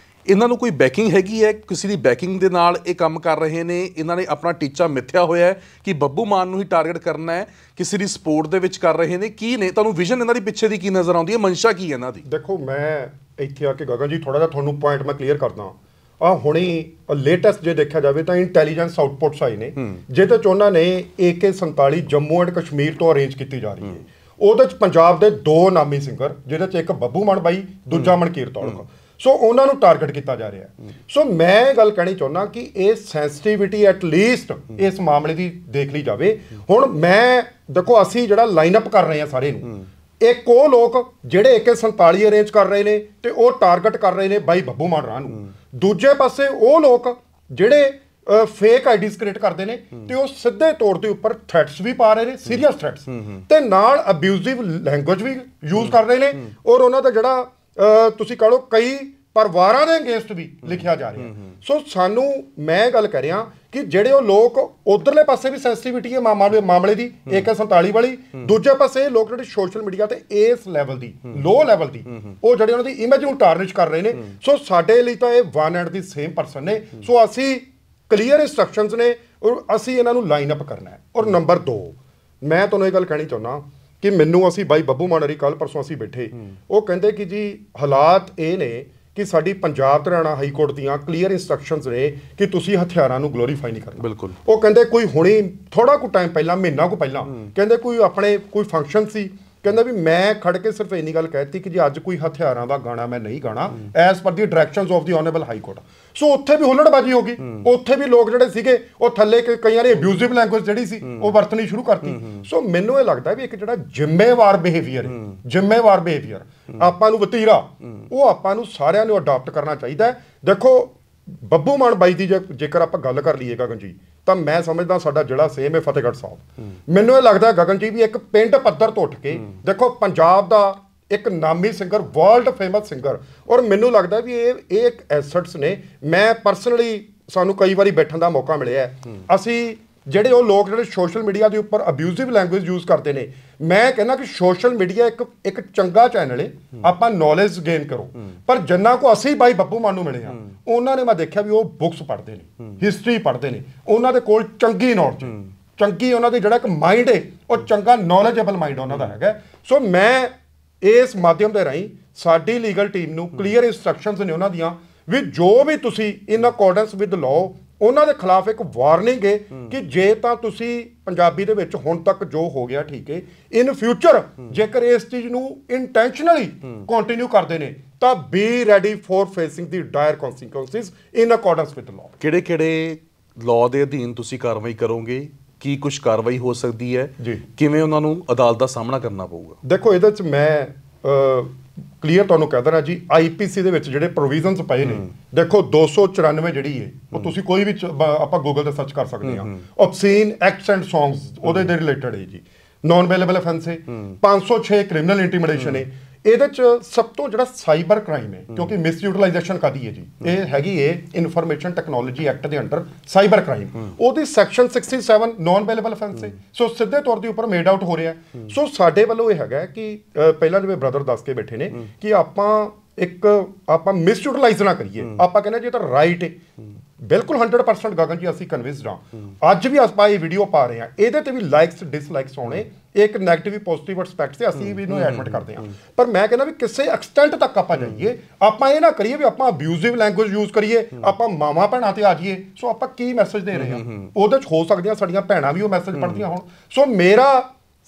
ਇਹਨਾਂ ਨੂੰ ਕੋਈ ਬੈਕਿੰਗ ਹੈਗੀ ਹੈ? ਕਿਸੇ ਦੀ ਬੈਕਿੰਗ ਦੇ ਨਾਲ ਇਹ ਕੰਮ ਕਰ ਰਹੇ ਨੇ? ਇਹਨਾਂ ਨੇ ਆਪਣਾ ਟੀਚਾ ਮਿੱਥਿਆ ਹੋਇਆ ਹੈ ਕਿ ਬੱਬੂ ਮਾਨ ਨੂੰ ਹੀ ਟਾਰਗੇਟ ਕਰਨਾ ਹੈ? ਕਿਸੇ ਦੀ ਸਪੋਰਟ ਦੇ ਵਿੱਚ ਕਰ ਰਹੇ ਨੇ? ਕੀ ਨੇ ਤੁਹਾਨੂੰ ਵਿਜ਼ਨ ਇਹਨਾਂ ਦੀ ਪਿੱਛੇ ਦੀ ਕੀ ਨਜ਼ਰ ਆਉਂਦੀ ਹੈ? ਮਨਸ਼ਾ ਕੀ ਹੈ ਇਹਨਾਂ ਦੀ? ਦੇਖੋ ਮੈਂ ਇੱਥੇ ਆ ਕੇ ਗਗਨ ਜੀ ਥੋੜਾ ਜਿਹਾ ਤੁਹਾਨੂੰ ਪੁਆਇੰਟ ਮੈਂ ਕਲੀਅਰ ਕਰਦਾ। ਹੁਣੀ ਲੇਟੈਸਟ ਜੇ ਦੇਖਿਆ ਜਾਵੇ ਤਾਂ ਇੰਟੈਲੀਜੈਂਸ ਆਊਟਪੁੱਟਸ ਆਏ ਨੇ ਜਿਹਦੇ 'ਚ ਉਹਨਾਂ ਨੇ AK-47 ਜੰਮੂ ਐਂਡ ਕਸ਼ਮੀਰ ਤੋਂ ਅਰੇਂਜ ਕੀਤੀ ਜਾ ਰਹੀ ਹੈ। ਉਹਦੇ 'ਚ ਪੰਜਾਬ ਦੇ 2 ਨਾਮੀ ਸਿੰਗਰ, ਜਿਹਦੇ 'ਚ ਇੱਕ ਬੱਬੂ ਮਾਨ ਬਾਈ, ਦੂਜਾ ਮਨਕੀਰ ਤੌਲਕ, ਸੋ ਉਹਨਾਂ ਨੂੰ ਟਾਰਗੇਟ ਕੀਤਾ ਜਾ ਰਿਹਾ। ਸੋ ਮੈਂ ਇਹ ਗੱਲ ਕਹਿਣੀ ਚਾਹੁੰਦਾ ਕਿ ਇਹ ਸੈਂਸਿਟੀਵਿਟੀ ਐਟਲੀਸਟ ਇਸ ਮਾਮਲੇ ਦੀ ਦੇਖ ਲਈ ਜਾਵੇ। ਹੁਣ ਮੈਂ ਦੇਖੋ ਅਸੀਂ ਜਿਹੜਾ ਲਾਈਨ ਅਪ ਕਰ ਰਹੇ ਹਾਂ ਸਾਰੇ ਨੂੰ, ਇੱਕ ਉਹ ਲੋਕ ਜਿਹੜੇ AK-47 ਅਰੇਂਜ ਕਰ ਰਹੇ ਨੇ ਤੇ ਉਹ ਟਾਰਗੇਟ ਕਰ ਰਹੇ ਨੇ ਬਾਈ ਬੱਬੂ ਮਾਨ ਰਾਹ ਨੂੰ, ਦੂਜੇ ਪਾਸੇ ਉਹ ਲੋਕ ਜਿਹੜੇ ਫੇਕ ਆਈਡੀਜ਼ ਕ੍ਰੀਏਟ ਕਰਦੇ ਨੇ ਤੇ ਉਹ ਸਿੱਧੇ ਤੌਰ ਦੇ ਉੱਪਰ ਥ੍ਰੈਟਸ ਵੀ ਪਾ ਰਹੇ ਨੇ, ਸੀਰੀਅਸ ਥ੍ਰੈਟਸ, ਤੇ ਨਾਲ ਅਬਿਊਜ਼ਿਵ ਲੈਂਗੁਏਜ ਵੀ ਯੂਜ਼ ਕਰ ਰਹੇ ਨੇ, ਔਰ ਉਹਨਾਂ ਦਾ ਜਿਹੜਾ ਤੁਸੀਂ ਕਹ ਲਓ ਕਈ ਪਰਿਵਾਰਾਂ ਦੇ ਅਗੇਂਸਟ ਵੀ ਲਿਖਿਆ ਜਾ ਰਿਹਾ। ਸੋ ਸਾਨੂੰ ਮੈਂ ਗੱਲ ਕਰ ਰਿਹਾ ਕਿ ਜਿਹੜੇ ਉਹ ਲੋਕ ਉਧਰਲੇ ਪਾਸੇ ਵੀ ਸੈਂਸਿਟੀਵਿਟੀ ਹੈ ਮਾਮਲੇ ਦੀ AK-47 ਵਾਲੀ, ਦੂਜੇ ਪਾਸੇ ਇਹ ਲੋਕ ਜਿਹੜੇ ਸੋਸ਼ਲ ਮੀਡੀਆ ਤੇ ਇਸ ਲੈਵਲ ਦੀ ਲੋ ਲੈਵਲ ਦੀ ਉਹ ਜਿਹੜੇ ਉਹਨਾਂ ਦੀ ਇਮੇਜ ਨੂੰ ਟਾਰਨਿਸ਼ ਕਰ ਰਹੇ ਨੇ। ਸੋ ਸਾਡੇ ਲਈ ਤਾਂ ਇਹ one and the same person ਨੇ। ਸੋ ਅਸੀਂ ਕਲੀਅਰ ਇੰਸਟਰਕਸ਼ਨਸ ਨੇ ਔਰ ਅਸੀਂ ਇਹਨਾਂ ਨੂੰ ਲਾਈਨ ਅਪ ਕਰਨਾ ਹੈ। ਔਰ ਨੰਬਰ 2, ਮੈਂ ਤੁਹਾਨੂੰ ਇਹ ਗੱਲ ਕਹਿਣੀ ਚਾਹੁੰਦਾ ਕਿ ਮੈਨੂੰ ਅਸੀਂ ਬਾਈ ਬੱਬੂ ਮਾਨ ਹਰੀ ਕੱਲ ਪਰਸੋਂ ਅਸੀਂ ਬੈਠੇ, ਉਹ ਕਹਿੰਦੇ ਕਿ ਜੀ ਹਾਲਾਤ ਇਹ ਨੇ ਕਿ ਸਾਡੀ ਪੰਜਾਬ ਤੇ ਹਰਿਆਣਾ ਹਾਈ ਕੋਰਟ ਦੀਆਂ ਕਲੀਅਰ ਇੰਸਟਰਕਸ਼ਨਸ ਨੇ ਕਿ ਤੁਸੀਂ ਹਥਿਆਰਾਂ ਨੂੰ ਗਲੋਰੀਫਾਈ ਨਹੀਂ ਕਰਨਾ। ਬਿਲਕੁਲ। ਉਹ ਕਹਿੰਦੇ ਕੋਈ ਹੁਣੀ ਥੋੜਾ ਕੁ ਟਾਈਮ ਪਹਿਲਾਂ, ਮਹੀਨਾ ਕੁ ਪਹਿਲਾਂ, ਕਹਿੰਦੇ ਕੋਈ ਆਪਣੇ ਕੋਈ ਫੰਕਸ਼ਨ ਸੀ, ਕਹਿੰਦਾ ਵੀ ਮੈਂ ਖੜ ਕੇ ਸਿਰਫ ਇੰਨੀ ਗੱਲ ਕਹਿਤੀ ਕਿ ਜੀ ਅੱਜ ਕੋਈ ਹਥਿਆਰਾਂ ਦਾ ਗਾਣਾ ਮੈਂ ਨਹੀਂ ਗਾਣਾ as per the directions of the honourable high court. So ਉੱਥੇ ਵੀ ਹੁੱਲੜਬਾਜ਼ੀ ਹੋ ਗਈ, ਉੱਥੇ ਵੀ ਲੋਕ ਜਿਹੜੇ ਸੀਗੇ ਉਹ ਥੱਲੇ ਕਈਆਂ ਨੇ ਅਬਿਊਜ਼ਿਵ ਲੈਂਗੁਏਜ ਜਿਹੜੀ ਸੀ ਉਹ ਵਰਤਣੀ ਸ਼ੁਰੂ ਕਰਤੀ। ਸੋ ਮੈਨੂੰ ਇਹ ਲੱਗਦਾ ਵੀ ਇੱਕ ਜਿਹੜਾ ਜ਼ਿੰਮੇਵਾਰ ਬਿਹੇਵੀਅਰ ਆਪਾਂ ਨੂੰ ਵਤੀਰਾ ਉਹ ਆਪਾਂ ਨੂੰ ਸਾਰਿਆਂ ਨੂੰ ਅਡਾਪਟ ਕਰਨਾ ਚਾਹੀਦਾ ਹੈ। ਦੇਖੋ ਬੱਬੂ ਮਾਨ ਬਾਈ ਦੀ ਜੇਕਰ ਆਪਾਂ ਗੱਲ ਕਰ ਲਈਏ ਗਗਨ ਜੀ, ਤਾਂ ਮੈਂ ਸਮਝਦਾ ਸਾਡਾ ਜਿਹੜਾ ਸੇਮ ਹੈ ਫਤਿਹਗੜ੍ਹ ਸਾਹਿਬ। ਮੈਨੂੰ ਇਹ ਲੱਗਦਾ ਗਗਨ ਜੀ ਵੀ ਇੱਕ ਪਿੰਡ ਪੱਧਰ ਤੋਂ ਉੱਠ ਕੇ ਦੇਖੋ ਪੰਜਾਬ ਦਾ ਇੱਕ ਨਾਮੀ ਸਿੰਗਰ, ਵਰਲਡ ਫੇਮਸ ਸਿੰਗਰ, ਔਰ ਮੈਨੂੰ ਲੱਗਦਾ ਵੀ ਇਹ ਇੱਕ ਐਸੈਟਸ ਨੇ। ਮੈਂ ਪਰਸਨਲੀ ਸਾਨੂੰ ਕਈ ਵਾਰੀ ਬੈਠਣ ਦਾ ਮੌਕਾ ਮਿਲਿਆ, ਅਸੀਂ ਜਿਹੜੇ ਉਹ ਲੋਕ ਜਿਹੜੇ ਸੋਸ਼ਲ ਮੀਡੀਆ ਦੇ ਉੱਪਰ ਅਬਿਊਜ਼ਿਵ ਲੈਂਗੁਏਜ ਯੂਜ਼ ਕਰਦੇ ਨੇ, ਮੈਂ ਕਹਿੰਦਾ ਕਿ ਸੋਸ਼ਲ ਮੀਡੀਆ ਇੱਕ ਚੰਗਾ ਚੈਨਲ ਹੈ, ਆਪਾਂ ਨੌਲੇਜ ਗੇਨ ਕਰੋ। ਪਰ ਜਿੰਨਾ ਕੋ ਅਸੀਂ ਬਾਈ ਬੱਬੂ ਮਾਨ ਨੂੰ ਮਿਲੇ ਆ, ਉਹਨਾਂ ਨੇ ਮੈਂ ਦੇਖਿਆ ਵੀ ਉਹ ਬੁੱਕਸ ਪੜ੍ਹਦੇ ਨੇ, ਹਿਸਟਰੀ ਪੜ੍ਹਦੇ ਨੇ, ਉਹਨਾਂ ਦੇ ਕੋਲ ਚੰਗੀ ਨੌਲੇਜ, ਚੰਗੀ ਉਹਨਾਂ ਦੀ ਜਿਹੜਾ ਇੱਕ ਮਾਈਂਡ ਹੈ ਉਹ ਚੰਗਾ ਨੌਲੇਜੇਬਲ ਮਾਈਂਡ ਉਹਨਾਂ ਦਾ ਹੈਗਾ। ਸੋ ਮੈਂ ਇਸ ਮਾਧਿਅਮ ਦੇ ਰਾਹੀਂ ਸਾਡੀ ਲੀਗਲ ਟੀਮ ਨੂੰ ਕਲੀਅਰ ਇੰਸਟਰਕਸ਼ਨਸ ਨੇ ਉਹਨਾਂ ਦੀਆਂ ਵੀ ਜੋ ਵੀ ਤੁਸੀਂ ਇਨ ਅਕੋਰਡੈਂਸ ਵਿਦ ਲਾਅ ਉਹਨਾਂ ਦੇ ਖਿਲਾਫ ਇੱਕ ਵਾਰਨਿੰਗ ਹੈ ਕਿ ਜੇ ਤਾਂ ਤੁਸੀਂ ਪੰਜਾਬੀ ਦੇ ਵਿੱਚ ਹੁਣ ਤੱਕ ਜੋ ਹੋ ਗਿਆ ਠੀਕ ਹੈ, ਇਨ ਫਿਊਚਰ ਜੇਕਰ ਇਸ ਚੀਜ਼ ਨੂੰ ਇੰਟੈਂਸ਼ਨਲੀ ਕੰਟੀਨਿਊ ਕਰਦੇ ਨੇ ਤਾਂ be ready for facing the dire consequences in accordance with law. ਕਿਹੜੇ ਲਾਅ ਦੇ ਅਧੀਨ ਤੁਸੀਂ ਕਾਰਵਾਈ ਕਰੋਗੇ? ਕੀ ਕੁਝ ਕਾਰਵਾਈ ਹੋ ਸਕਦੀ ਹੈ ਜੀ? ਕਿਵੇਂ ਉਹਨਾਂ ਨੂੰ ਅਦਾਲਤ ਦਾ ਸਾਹਮਣਾ ਕਰਨਾ ਪਊਗਾ? ਦੇਖੋ ਇਹਦੇ ਚ ਮੈਂ ਕਲੀਅਰ ਤੁਹਾਨੂੰ ਕਹਿ ਦੇਣਾ ਜੀ, ਆਈਪੀਸੀ ਦੇ ਵਿੱਚ ਜਿਹੜੇ ਪ੍ਰੋਵੀਜ਼ਨਸ ਪਏ ਨੇ, ਦੇਖੋ 294 ਜਿਹੜੀ ਹੈ ਉਹ ਤੁਸੀਂ ਕੋਈ ਵੀ ਆਪਾਂ ਗੂਗਲ ਤੇ ਸਰਚ ਕਰ ਸਕਦੇ ਹਾਂ, ਆਬਸੀਨ ਐਕਟਸ ਐਂਡ ਸੌਂਗਸ ਉਹਦੇ ਦੇ ਰਿਲੇਟਡ ਹੈ ਜੀ, ਨਾਨ ਅਵੇਲੇਬਲ ਅਫੈਂਸ ਹੈ, 506 ਕ੍ਰਿਮੀਨਲ ਇੰਟੀਮੀਡੇਸ਼ਨ ਹੈ। ਇਹਦੇ ਚ ਸਭ ਤੋਂ ਜਿਹੜਾ ਸਾਈਬਰ ਕ੍ਰਾਈਮ ਹੈ, ਕਿਉਂਕਿ ਮਿਸਯੂਟੀਲਾਈਜੇਸ਼ਨ ਕਾਦੀ ਹੈ ਜੀ, ਇਹ ਹੈਗੀ ਹੈ ਇਨਫੋਰਮੇਸ਼ਨ ਟੈਕਨੋਲੋਜੀ ਐਕਟ ਦੇ ਅੰਡਰ ਸਾਈਬਰ ਕ੍ਰਾਈਮ, ਉਹਦੀ ਸੈਕਸ਼ਨ 67 ਨਾਨ ਅਵੇਲੇਬਲ ਅਫੈਂਸ ਹੈ। ਸੋ ਸਿੱਧੇ ਤੌਰ ਦੇ ਉੱਪਰ ਮੇਡ ਆਊਟ ਹੋ ਰਿਹਾ। ਸੋ ਸਾਡੇ ਵੱਲੋਂ ਇਹ ਹੈਗਾ ਕਿ ਪਹਿਲਾਂ ਜਿਵੇਂ ਬ੍ਰਦਰ ਦੱਸ ਕੇ ਬੈਠੇ ਨੇ ਕਿ ਆਪਾਂ ਮਿਸਯੂਟੀਲਾਈਜ਼ ਨਾ ਕਰੀਏ। ਆਪਾਂ ਕਹਿੰਦੇ ਜੇ ਤਾਂ ਰਾਈਟ ਹੈ, ਬਿਲਕੁਲ 100% ਗਗਨ ਜੀ ਅਸੀਂ ਕਨਵਿੰਸਡ ਹਾਂ। ਅੱਜ ਵੀ ਆਪਾਂ ਇਹ ਵੀਡੀਓ ਪਾ ਰਹੇ ਹਾਂ, ਇਹਦੇ ਤੇ ਵੀ ਲਾਈਕਸ ਡਿਸਲਾਈਕਸ ਹੋਣੇ, ਇੱਕ ਨੈਗੇਟਿਵ ਪੋਜ਼ਿਟਿਵ ਐਸਪੈਕਟ ਤੇ ਅਸੀਂ ਵੀ ਇਹਨੂੰ ਐਡਮਿਟ ਕਰਦੇ ਹਾਂ। ਪਰ ਮੈਂ ਕਹਿੰਦਾ ਵੀ ਕਿਸੇ ਐਕਸਟੈਂਟ ਤੱਕ ਆਪਾਂ ਜਾਈਏ, ਆਪਾਂ ਇਹ ਨਾ ਕਰੀਏ ਵੀ ਆਪਾਂ ਅਬਿਊਜ਼ਿਵ ਲੈਂਗੁਏਜ ਯੂਜ਼ ਕਰੀਏ, ਆਪਾਂ ਮਾਵਾਂ ਭੈਣਾਂ ਤੇ ਆ ਜਾਈਏ। ਸੋ ਆਪਾਂ ਕੀ ਮੈਸੇਜ ਦੇ ਰਹੇ ਹਾਂ? ਉਹਦੇ 'ਚ ਹੋ ਸਕਦੀਆਂ ਸਾਡੀਆਂ ਭੈਣਾਂ ਵੀ ਉਹ ਮੈਸੇਜ ਪੜ੍ਹਦੀਆਂ ਹੋਣ। ਸੋ ਮੇਰਾ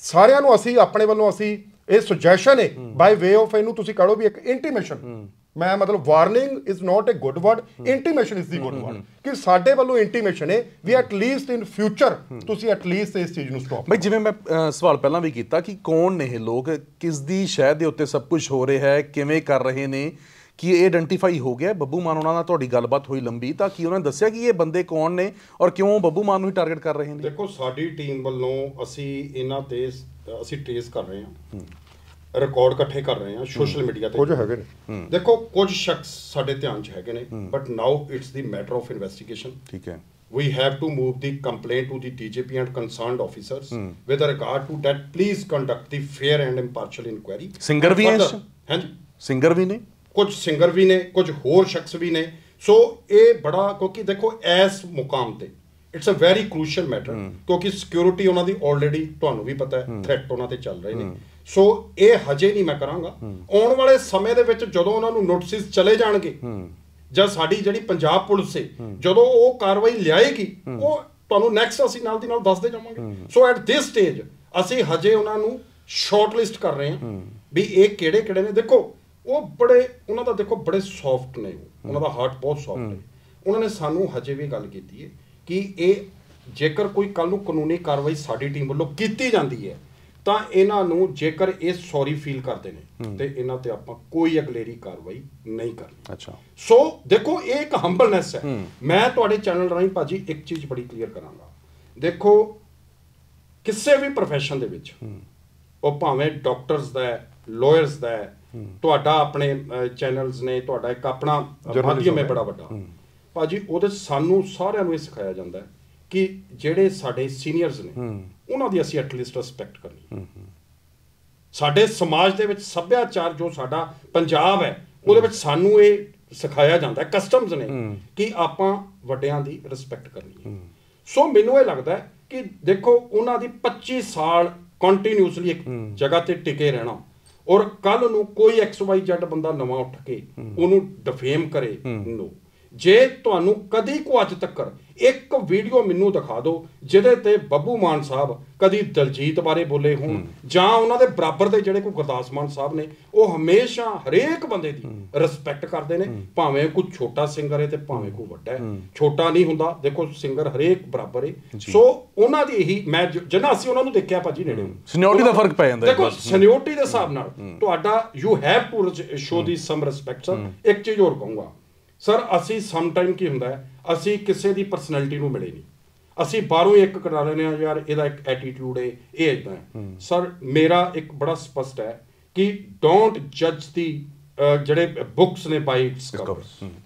ਸਾਰਿਆਂ ਨੂੰ ਅਸੀਂ ਆਪਣੇ ਵੱਲੋਂ ਅਸੀਂ ਇਹ ਸੁਜੈਸ਼ਨ ਹੈ ਬਾਈ ਵੇ ਆਫ ਇਹਨੂੰ ਤੁਸੀਂ ਕਹੋ ਵੀ ਇੱਕ ਇੰਟੀਮੇਸ਼ਨ, ਮੈਂ ਮਤਲਬ warning is not a good word, intimation is the good word, ਕਿ ਸਾਡੇ ਵੱਲੋਂ ਇੰਟੀਮੇਸ਼ਨ ਹੈ ਵੀ ਐਟ ਲੀਸਟ ਇਨ ਫਿਊਚਰ ਤੁਸੀਂ ਐਟ ਲੀਸਟ ਇਸ ਚੀਜ਼ ਨੂੰ ਸਟਾਪ। ਬਈ ਜਿਵੇਂ ਮੈਂ ਸਵਾਲ ਪਹਿਲਾਂ ਵੀ ਕੀਤਾ ਕਿ ਕੌਣ ਨੇ ਇਹ ਲੋਕ, ਕਿਸ ਦੀ ਸ਼ਹਿ ਦੇ ਉੱਤੇ ਸਭ ਕੁਝ ਹੋ ਰਿਹਾ ਹੈ, ਕਿਵੇਂ ਕਰ ਰਹੇ ਨੇ, ਕੀ ਇਹ ਆਇਡੈਂਟੀਫਾਈ ਹੋ ਗਿਆ? ਬੱਬੂ ਮਾਨ ਉਹਨਾਂ ਨਾਲ ਤੁਹਾਡੀ ਗੱਲਬਾਤ ਹੋਈ ਲੰਬੀ, ਤਾਂ ਕੀ ਉਹਨਾਂ ਨੇ ਦੱਸਿਆ ਕਿ ਇਹ ਬੰਦੇ ਕੌਣ ਨੇ ਔਰ ਕਿਉਂ ਬੱਬੂ ਮਾਨ ਨੂੰ ਹੀ ਟਾਰਗੇਟ ਕਰ ਰਹੇ ਨੇ? ਦੇਖੋ ਸਾਡੀ ਟੀਮ ਵੱਲੋਂ ਅਸੀਂ ਇਹਨਾਂ ਤੇ ਅਸੀਂ ਟ੍ਰੇਸ ਕਰ ਰਹੇ ਹਾਂ, ਰਿਕਾਰਡ ਇਕੱਠੇ ਕਰ ਰਹੇ ਹਾਂ ਸੋਸ਼ਲ ਮੀਡੀਆ ਤੇ। ਕੁਝ ਹੈਗੇ ਨੇ, ਦੇਖੋ ਕੁਝ ਸ਼ਖਸ ਸਾਡੇ ਧਿਆਨ 'ਚ ਹੈਗੇ ਨੇ, but now it's the matter of investigation. ਠੀਕ ਹੈ। We have to move the complaint to the DGP and concerned officers with regard to that. Please conduct the fair and impartial inquiry. Singer ਵੀ ਹੈ? ਹਾਂਜੀ, singer ਵੀ ਨੇ, ਕੁਝ singer ਵੀ ਨੇ, ਕੁਝ ਹੋਰ ਸ਼ਖਸ ਵੀ ਨੇ। ਸੋ ਇਹ ਬੜਾ, ਕਿਉਂਕਿ ਦੇਖੋ ਇਸ ਮੁਕਾਮ ਤੇ it's a very crucial matter, ਕਿਉਂਕਿ ਸਿਕਿਉਰਿਟੀ ਉਹਨਾਂ ਦੀ ਆਲਰੇਡੀ ਤੁਹਾਨੂੰ ਵੀ ਪਤਾ ਹੈ ਥ੍ਰੈਟ ਉਹਨਾਂ ਤੇ ਚੱਲ ਰਹੇ ਨੇ। ਸੋ ਇਹ ਹਜੇ ਨਹੀਂ ਮੈਂ ਕਰਾਂਗਾ। ਆਉਣ ਵਾਲੇ ਸਮੇਂ ਦੇ ਵਿੱਚ ਜਦੋਂ ਉਹਨਾਂ ਨੂੰ ਨੋਟਿਸ ਚਲੇ ਜਾਣਗੇ ਜਾਂ ਸਾਡੀ ਜਿਹੜੀ ਪੰਜਾਬ ਪੁਲਿਸ ਹੈ ਜਦੋਂ ਉਹ ਕਾਰਵਾਈ ਲਿਆਏਗੀ, ਉਹ ਤੁਹਾਨੂੰ ਨੈਕਸਟ ਅਸੀਂ ਨਾਲ ਦੀ ਨਾਲ ਦੱਸਦੇ ਜਾਵਾਂਗੇ। ਸੋ ਐਟ ਦਿਸ ਸਟੇਜ ਅਸੀਂ ਹਜੇ ਉਹਨਾਂ ਨੂੰ ਸ਼ਾਰਟ ਲਿਸਟ ਕਰ ਰਹੇ ਹਾਂ ਵੀ ਇਹ ਕਿਹੜੇ ਕਿਹੜੇ ਨੇ। ਦੇਖੋ ਉਹ ਬੜੇ, ਉਹਨਾਂ ਦਾ ਦੇਖੋ ਬੜੇ ਸੌਫਟ ਨੇ, ਉਹਨਾਂ ਦਾ ਹਾਰਟ ਬਹੁਤ ਸੌਫਟ ਹੈ। ਉਹਨਾਂ ਨੇ ਸਾਨੂੰ ਹਜੇ ਵੀ ਗੱਲ ਕੀਤੀ ਹੈ ਕਿ ਇਹ ਜੇਕਰ ਕੋਈ ਕੱਲ ਨੂੰ ਕਾਨੂੰਨੀ ਕਾਰਵਾਈ ਸਾਡੀ ਟੀਮ ਵੱਲੋਂ ਕੀਤੀ ਜਾਂਦੀ ਹੈ ਤਾਂ ਇਹਨਾਂ ਨੂੰ, ਜੇਕਰ ਇਹ ਸੌਰੀ ਫੀਲ ਕਰਦੇ ਨੇ ਤੇ ਇਹਨਾਂ ਤੇ ਆਪਾਂ ਕੋਈ ਅਗਲੇਰੀ ਕਾਰਵਾਈ ਨਹੀਂ ਕਰਨੀ। ਅੱਛਾ। ਸੋ ਦੇਖੋ ਇਹ ਇੱਕ ਹੰਬਲਨੈਸ ਹੈ। ਮੈਂ ਤੁਹਾਡੇ ਚੈਨਲ ਰਾਹੀਂ ਭਾਜੀ ਇੱਕ ਚੀਜ਼ ਬੜੀ ਕਲੀਅਰ ਕਰਾਂਗਾ। ਦੇਖੋ ਕਿਸੇ ਵੀ ਪ੍ਰੋਫੈਸ਼ਨ ਦੇ ਵਿੱਚ, ਉਹ ਭਾਵੇਂ ਡਾਕਟਰਸ ਦਾ ਹੈ, ਲਾਇਰਸ ਦਾ ਹੈ, ਤੁਹਾਡਾ ਆਪਣੇ ਚੈਨਲਸ ਨੇ, ਤੁਹਾਡਾ ਇੱਕ ਆਪਣਾ ਮਾਧਿਅਮ ਹੈ ਬੜਾ ਵੱਡਾ, ਭਾਜੀ ਉਹਦੇ ਸਾਨੂੰ ਸਾਰਿਆਂ ਨੂੰ ਇਹ ਸਿਖਾਇਆ ਜਾਂਦਾ ਹੈ ਕਿ ਜਿਹੜੇ ਸਾਡੇ ਸੀਨੀਅਰਸ ਨੇ ਉਹਨਾਂ ਦੀ ਅਸੀਂ ਐਟਲੀਸਟ ਰਿਸਪੈਕਟ ਕਰਨੀ। ਸਾਡੇ ਸਮਾਜ ਦੇ ਵਿੱਚ ਸੱਭਿਆਚਾਰ ਜੋ ਸਾਡਾ ਪੰਜਾਬ ਹੈ ਉਹਦੇ ਵਿੱਚ ਸਾਨੂੰ ਇਹ ਸਿਖਾਇਆ ਜਾਂਦਾ ਹੈ, ਕਸਟਮਸ ਨੇ ਕਿ ਆਪਾਂ ਵੱਡਿਆਂ ਦੀ ਰਿਸਪੈਕਟ ਕਰਨੀ ਹੈ। ਸੋ ਮੈਨੂੰ ਇਹ ਲੱਗਦਾ ਹੈ ਕਿ ਦੇਖੋ ਉਹਨਾਂ ਦੀ 25 ਸਾਲ ਕੰਟੀਨਿਊਸਲੀ ਇੱਕ ਜਗ੍ਹਾ ਤੇ ਟਿਕੇ ਰਹਿਣਾ, ਔਰ ਕੱਲ ਨੂੰ ਕੋਈ XYZ ਬੰਦਾ ਨਵਾਂ ਉੱਠ ਕੇ ਉਹਨੂੰ ਡਿਫੇਮ ਕਰੇ, ਨੋ। ਜੇ ਤੁਹਾਨੂੰ ਕਦੀ ਕੋ ਅੱਜ ਤੱਕ ਇੱਕ ਵੀਡੀਓ ਮੈਨੂੰ ਦਿਖਾ ਦਿਓ ਜਿਹਦੇ ਤੇ ਬੱਬੂ ਮਾਨ ਸਾਹਿਬ ਕਦੀ ਦਲਜੀਤ ਬਾਰੇ ਬੋਲੇ ਹੋਣ ਜਾਂ ਉਹਨਾਂ ਦੇ ਬਰਾਬਰ ਦੇ ਜਿਹੜੇ ਕੋਈ ਗੁਰਦਾਸ ਮਾਨ ਸਾਹਿਬ ਨੇ, ਉਹ ਹਮੇਸ਼ਾ ਹਰੇਕ ਬੰਦੇ ਦੀ ਰਿਸਪੈਕਟ ਕਰਦੇ ਨੇ, ਭਾਵੇਂ ਕੋਈ ਛੋਟਾ ਸਿੰਗਰ ਹੈ ਤੇ ਭਾਵੇਂ ਕੋਈ ਵੱਡਾ ਹੈ। ਛੋਟਾ ਨਹੀਂ ਹੁੰਦਾ, ਦੇਖੋ ਸਿੰਗਰ ਹਰੇਕ ਬਰਾਬਰ ਹੈ। ਸੋ ਉਹਨਾਂ ਦੀ ਇਹੀ ਮੈਂ ਜਿੰਨਾ ਅਸੀਂ ਉਹਨਾਂ ਨੂੰ ਦੇਖਿਆ ਭਾਜੀ ਨੇੜੇ, ਸੀਨੀਅਰਟੀ ਦਾ ਫਰਕ ਪੈ ਜਾਂਦਾ। ਦੇਖੋ ਸੀਨੀਅਰਟੀ ਦੇ ਹਿਸਾਬ ਨਾਲ ਤੁਹਾਡਾ you have to show the sum respect. Sir ਇੱਕ ਚੀਜ਼ ਹੋਰ ਕਹੂੰਗਾ ਸਰ, ਅਸੀਂ ਸਮ ਟਾਈਮ ਕੀ ਹੁੰਦਾ ਹੈ, ਅਸੀਂ ਕਿਸੇ ਦੀ ਪਰਸਨੈਲਿਟੀ ਨੂੰ ਮਿਲੇ ਨਹੀਂ, ਅਸੀਂ ਬਾਹਰੋਂ ਇੱਕ ਕਰਾ ਲੈਂਦੇ ਹਾਂ ਯਾਰ ਇਹਦਾ ਇੱਕ ਐਟੀਟਿਊਡ ਹੈ, ਇਹ ਇੱਦਾਂ ਹੈ। ਸਰ ਮੇਰਾ ਇੱਕ ਬੜਾ ਸਪਸ਼ਟ ਹੈ ਕਿ ਡੋਂਟ ਜੱਜ ਦੀ ਜਿਹੜੇ ਬੁੱਕਸ ਨੇ ਬਾਈ ਇਟਸ ਕਵਰਸ।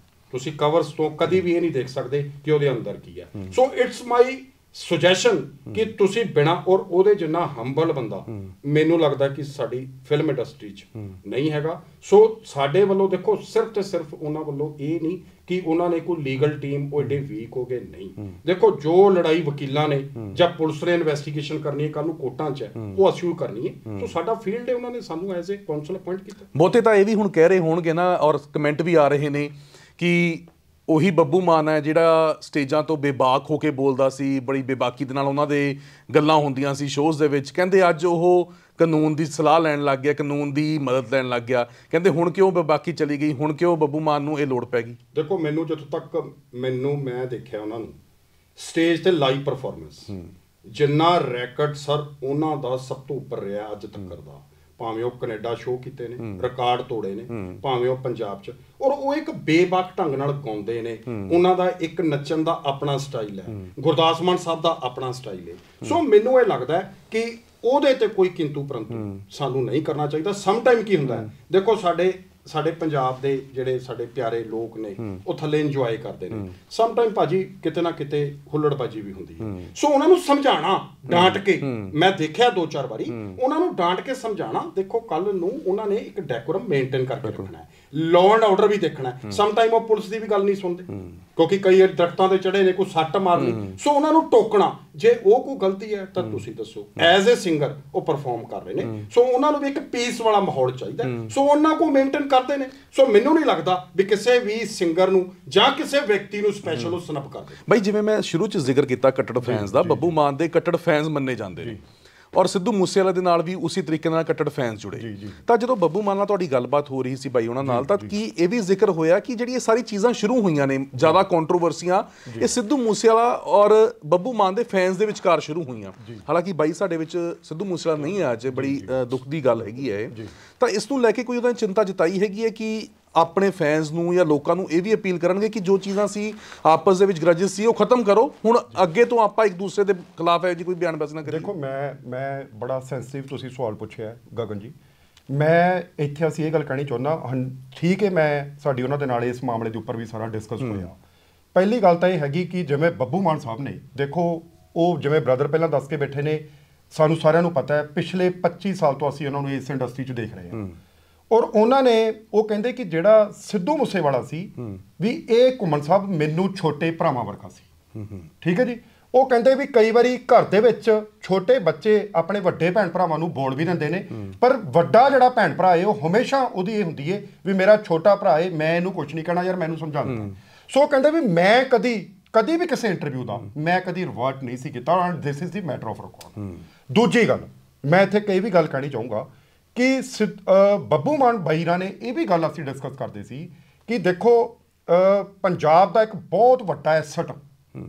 ਤੁਸੀਂ ਕਵਰਸ ਤੋਂ ਕਦੀ ਵੀ ਇਹ ਨਹੀਂ ਦੇਖ ਸਕਦੇ ਕਿ ਉਹਦੇ ਅੰਦਰ ਕੀ ਹੈ। ਸੋ ਇਟਸ ਮਾਈ ਸੁਜੈਸ਼ਨ ਕਿ ਤੁਸੀਂ ਬਿਨਾਂ, ਔਰ ਉਹਦੇ ਜਿੰਨਾ ਹੰਬਲ ਬੰਦਾ ਮੈਨੂੰ ਲੱਗਦਾ ਕਿ ਸਾਡੀ ਫਿਲਮ ਇੰਡਸਟਰੀ 'ਚ ਨਹੀਂ ਹੈਗਾ। ਸੋ ਸਾਡੇ ਵੱਲੋਂ ਦੇਖੋ ਸਿਰਫ ਤੇ ਸਿਰਫ ਉਹਨਾਂ ਵੱਲੋਂ ਇਹ ਨਹੀਂ ਕਿ ਉਹਨਾਂ ਨੇ ਕੋਈ ਲੀਗਲ ਟੀਮ ਉਹ ਏਡੇ ਵੀਕ ਹੋ ਗਏ, ਨਹੀਂ। ਦੇਖੋ ਜੋ ਲੜਾਈ ਵਕੀਲਾਂ ਨੇ ਜਾਂ ਪੁਲਿਸ ਨੇ ਇਨਵੈਸਟੀਗੇਸ਼ਨ ਕਰਨੀ ਹੈ ਕੱਲ ਨੂੰ ਕੋਰਟਾਂ 'ਚ, ਉਹ ਅਸੀਂ ਵੀ ਕਰਨੀ ਹੈ। ਸੋ ਸਾਡਾ ਫੀਲਡ ਹੈ, ਉਹਨਾਂ ਨੇ ਸਾਨੂੰ ਐਜ਼ ਏ ਕਾਉਂਸਲ ਅਪਾਇੰਟ ਕੀਤਾ। ਬਹੁਤੇ ਤਾਂ ਇਹ ਵੀ ਹੁਣ ਕਹਿ ਰਹੇ ਹੋਣਗੇ ਨਾ, ਔਰ ਕਮੈਂਟ ਵੀ ਆ ਰਹੇ ਨੇ ਕਿ ਉਹੀ ਬੱਬੂ ਮਾਨ ਹੈ ਜਿਹੜਾ ਸਟੇਜਾਂ ਤੋਂ ਬੇਬਾਕ ਹੋ ਕੇ ਬੋਲਦਾ ਸੀ, ਬੜੀ ਬੇਬਾਕੀ ਦੇ ਨਾਲ ਉਹਨਾਂ ਦੇ ਗੱਲਾਂ ਹੁੰਦੀਆਂ ਸੀ ਸ਼ੋਅਜ਼ ਦੇ ਵਿੱਚ। ਕਹਿੰਦੇ ਅੱਜ ਉਹ ਕਾਨੂੰਨ ਦੀ ਸਲਾਹ ਲੈਣ ਲੱਗ ਗਿਆ, ਕਾਨੂੰਨ ਦੀ ਮਦਦ ਲੈਣ ਲੱਗ ਗਿਆ। ਕਹਿੰਦੇ ਹੁਣ ਕਿਉਂ ਬੇਬਾਕੀ ਚਲੀ ਗਈ, ਹੁਣ ਕਿਉਂ ਬੱਬੂ ਮਾਨ ਨੂੰ ਇਹ ਲੋੜ ਪੈ ਗਈ? ਦੇਖੋ ਮੈਨੂੰ ਜਿੱਥੋਂ ਤੱਕ ਮੈਂ ਦੇਖਿਆ ਉਹਨਾਂ ਨੂੰ ਸਟੇਜ ਤੇ ਲਾਈਵ ਪਰਫਾਰਮੈਂਸ, ਜਿੰਨਾ ਰੈਕਡ ਸਰ ਉਹਨਾਂ ਦਾ ਸਭ ਤੋਂ ਉੱਪਰ ਰਿਹਾ ਅੱਜ ਤੱਕ ਦਾ। ਭਾਵੇਂ ਉਹ ਕੈਨੇਡਾ ਸ਼ੋਅ ਕੀਤੇ ਨੇ, ਰਿਕਾਰਡ ਤੋੜੇ ਨੇ, ਭਾਵੇਂ ਉਹ ਪੰਜਾਬ 'ਚ, ਔਰ ਉਹ ਇੱਕ ਬੇਬਾਕ ਢੰਗ ਨਾਲ ਗਾਉਂਦੇ ਨੇ। ਉਹਨਾਂ ਦਾ ਇੱਕ ਨੱਚਣ ਦਾ ਆਪਣਾ ਸਟਾਈਲ ਹੈ, ਗੁਰਦਾਸ ਮਾਨ ਸਾਹਿਬ ਦਾ ਆਪਣਾ ਸਟਾਈਲ ਹੈ। ਸੋ ਮੈਨੂੰ ਇਹ ਲੱਗਦਾ ਹੈ ਕਿ ਉਹਦੇ ਤੇ ਕੋਈ ਕਿੰਤੂ ਪਰੰਤੂ ਸਾਨੂੰ ਨਹੀਂ ਕਰਨਾ ਚਾਹੀਦਾ। ਸਮ ਟਾਈਮ ਕੀ ਹੁੰਦਾ ਹੈ, ਦੇਖੋ ਸਾਡੇ ਪੰਜਾਬ ਦੇ ਜਿਹੜੇ ਸਾਡੇ ਪਿਆਰੇ ਲੋਕ ਨੇ ਉਹ ਥੱਲੇ ਇੰਜੋਏ ਕਰਦੇ ਨੇ। ਸਮ ਟਾਈਮ ਭਾਜੀ ਕਿਤੇ ਨਾ ਕਿਤੇ ਹੁੱਲੜਬਾਜੀ ਵੀ ਹੁੰਦੀ ਹੈ। ਸੋ ਉਹਨਾਂ ਨੂੰ ਸਮਝਾਉਣਾ ਡਾਂਟ ਕੇ, ਮੈਂ ਦੇਖਿਆ 2-4 ਵਾਰੀ ਉਹਨਾਂ ਨੂੰ ਡਾਂਟ ਕੇ ਸਮਝਾਉਣਾ। ਦੇਖੋ ਕੱਲ ਨੂੰ ਉਹਨਾਂ ਨੇ ਇੱਕ ਡੈਕੋਰਮ ਮੇਨਟੇਨ ਕਰਕੇ ਰੱਖਣਾ ਹੈ, ਲਾਅ ਐਂਡ ਆਰਡਰ ਵੀ ਦੇਖਣਾ ਹੈ। ਸਮ ਟਾਈਮ ਉਹ ਪੁਲਿਸ ਦੀ ਵੀ ਗੱਲ ਨਹੀਂ ਸੁਣਦੇ ਕਿਉਂਕਿ ਕਈ ਦਰਖਤਾਂ ਤੇ ਚੜੇ ਨੇ, ਕੋਈ ਸੱਟ ਮਾਰ ਲਈ। ਸੋ ਉਹਨਾਂ ਨੂੰ ਟੋਕਣਾ, ਜੇ ਉਹ ਕੋਈ ਗਲਤੀ ਹੈ ਤਾਂ ਤੁਸੀਂ ਦੱਸੋ। ਐਜ਼ ਏ ਸਿੰਗਰ ਉਹ ਪਰਫਾਰਮ ਕਰ ਰਹੇ ਨੇ, ਸੋ ਉਹਨਾਂ ਨੂੰ ਵੀ ਇੱਕ ਪੀਸ ਵਾਲਾ ਮਾਹੌਲ ਚਾਹੀਦਾ, ਸੋ ਉਹਨਾਂ ਕੋਲ ਮੇਨਟੇਨ ਕਰਦੇ ਨੇ। ਸੋ ਮੈਨੂੰ ਨਹੀਂ ਲੱਗਦਾ ਵੀ ਕਿਸੇ ਵੀ ਸਿੰਗਰ ਨੂੰ ਜਾਂ ਕਿਸੇ ਵਿਅਕਤੀ ਨੂੰ ਸਪੈਸ਼ਲ ਉਹ ਸਨੱਪ ਕਰਦੇ। ਬਾਈ ਜਿਵੇਂ ਮੈਂ ਸ਼ੁਰੂ 'ਚ ਜ਼ਿਕਰ ਕੀਤਾ ਕੱਟੜ ਫੈਨਸ ਦਾ, ਬੱਬੂ ਮਾਨ ਦੇ ਕੱਟੜ ਫੈਨਸ ਮੰਨੇ ਜਾਂਦੇ ਨੇ, ਔਰ ਸਿੱਧੂ ਮੂਸੇਵਾਲਾ ਦੇ ਨਾਲ ਵੀ ਉਸੇ ਤਰੀਕੇ ਨਾਲ ਕੱਟੜ ਫੈਨਸ ਜੁੜੇ। ਤਾਂ ਜਦੋਂ ਬੱਬੂ ਮਾਨ ਨਾਲ ਤੁਹਾਡੀ ਗੱਲਬਾਤ ਹੋ ਰਹੀ ਸੀ ਬਾਈ ਉਹਨਾਂ ਨਾਲ, ਤਾਂ ਕੀ ਇਹ ਵੀ ਜ਼ਿਕਰ ਹੋਇਆ ਕਿ ਜਿਹੜੀ ਇਹ ਸਾਰੀ ਚੀਜ਼ਾਂ ਸ਼ੁਰੂ ਹੋਈਆਂ ਨੇ, ਜ਼ਿਆਦਾ ਕੰਟਰੋਵਰਸੀਆਂ ਇਹ ਸਿੱਧੂ ਮੂਸੇਵਾਲਾ ਔਰ ਬੱਬੂ ਮਾਨ ਦੇ ਫੈਨਸ ਦੇ ਵਿਚਕਾਰ ਸ਼ੁਰੂ ਹੋਈਆਂ? ਹਾਲਾਂਕਿ ਬਾਈ ਸਾਡੇ ਵਿੱਚ ਸਿੱਧੂ ਮੂਸੇਵਾਲਾ ਨਹੀਂ ਹੈ ਅੱਜ, ਬੜੀ ਦੁੱਖ ਦੀ ਗੱਲ ਹੈਗੀ ਹੈ। ਤਾਂ ਇਸ ਨੂੰ ਲੈ ਕੇ ਕੋਈ ਉਹਦਾ ਚਿੰਤਾ ਜਤਾਈ ਹੈਗੀ ਹੈ ਕਿ ਆਪਣੇ ਫੈਨਸ ਨੂੰ ਜਾਂ ਲੋਕਾਂ ਨੂੰ ਇਹ ਵੀ ਅਪੀਲ ਕਰਨਗੇ ਕਿ ਜੋ ਚੀਜ਼ਾਂ ਸੀ ਆਪਸ ਦੇ ਵਿੱਚ ਗਰਜਸ ਸੀ ਉਹ ਖਤਮ ਕਰੋ, ਹੁਣ ਅੱਗੇ ਤੋਂ ਆਪਾਂ ਇੱਕ ਦੂਸਰੇ ਦੇ ਖਿਲਾਫ ਹੈ ਜੀ ਕੋਈ ਬਿਆਨਬਾਜ਼ੀ ਨਾ ਕਰੀਏ? ਦੇਖੋ ਮੈਂ ਬੜਾ ਸੈਂਸਿਟਿਵ ਤੁਸੀਂ ਸਵਾਲ ਪੁੱਛਿਆ ਗਗਨ ਜੀ। ਮੈਂ ਇੱਥੇ ਅਸੀਂ ਇਹ ਗੱਲ ਕਹਿਣੀ ਚਾਹੁੰਦਾ, ਠੀਕ ਹੈ ਮੈਂ ਸਾਡੀ ਉਹਨਾਂ ਦੇ ਨਾਲ ਇਸ ਮਾਮਲੇ ਦੇ ਉੱਪਰ ਵੀ ਸਾਰਾ ਡਿਸਕਸ ਹੋਇਆ। ਪਹਿਲੀ ਗੱਲ ਤਾਂ ਇਹ ਹੈਗੀ ਕਿ ਜਿਵੇਂ ਬੱਬੂ ਮਾਨ ਸਾਹਿਬ ਨੇ, ਦੇਖੋ ਉਹ ਜਿਵੇਂ ਬ੍ਰਦਰ ਪਹਿਲਾਂ ਦੱਸ ਕੇ ਬੈਠੇ ਨੇ, ਸਾਨੂੰ ਸਾਰਿਆਂ ਨੂੰ ਪਤਾ ਹੈ ਪਿਛਲੇ 25 ਸਾਲ ਤੋਂ ਅਸੀਂ ਉਹਨਾਂ ਨੂੰ ਇਸ ਇੰਡਸਟਰੀ 'ਚ ਦੇਖ ਰਹੇ ਹਾਂ। ਔਰ ਉਹਨਾਂ ਨੇ ਉਹ ਕਹਿੰਦੇ ਕਿ ਜਿਹੜਾ ਸਿੱਧੂ ਮੂਸੇਵਾਲਾ ਸੀ ਵੀ ਇਹ ਘੁੰਮਣ ਸਾਹਿਬ ਮੈਨੂੰ ਛੋਟੇ ਭਰਾਵਾਂ ਵਰਗਾ ਸੀ, ਠੀਕ ਹੈ ਜੀ। ਉਹ ਕਹਿੰਦੇ ਵੀ ਕਈ ਵਾਰੀ ਘਰ ਦੇ ਵਿੱਚ ਛੋਟੇ ਬੱਚੇ ਆਪਣੇ ਵੱਡੇ ਭੈਣ ਭਰਾਵਾਂ ਨੂੰ ਬੋਲ ਵੀ ਦਿੰਦੇ ਨੇ, ਪਰ ਵੱਡਾ ਜਿਹੜਾ ਭੈਣ ਭਰਾ ਹੈ ਉਹ ਹਮੇਸ਼ਾ ਉਹਦੀ ਇਹ ਹੁੰਦੀ ਹੈ ਵੀ ਮੇਰਾ ਛੋਟਾ ਭਰਾ ਹੈ, ਮੈਂ ਇਹਨੂੰ ਕੁਝ ਨਹੀਂ ਕਹਿਣਾ ਯਾਰ, ਮੈਨੂੰ ਸਮਝਾ ਦਿੰਦਾ। ਸੋ ਕਹਿੰਦੇ ਵੀ ਮੈਂ ਕਦੀ ਵੀ ਕਿਸੇ ਇੰਟਰਵਿਊ ਦਾ ਮੈਂ ਕਦੀ ਰਿਵਰਟ ਨਹੀਂ ਸੀ ਕੀਤਾ, and this is the matter of record. ਦੂਜੀ ਗੱਲ ਮੈਂ ਇੱਥੇ ਕਈ ਵੀ ਗੱਲ ਕਹਿਣੀ ਚਾਹੂੰਗਾ ਕਿ ਬੱਬੂ ਮਾਨ ਬਾਈਰਾਂ ਨੇ ਇਹ ਵੀ ਗੱਲ ਅਸੀਂ ਡਿਸਕਸ ਕਰਦੇ ਸੀ ਕਿ ਦੇਖੋ ਪੰਜਾਬ ਦਾ ਇੱਕ ਬਹੁਤ ਵੱਡਾ ਐਸਟ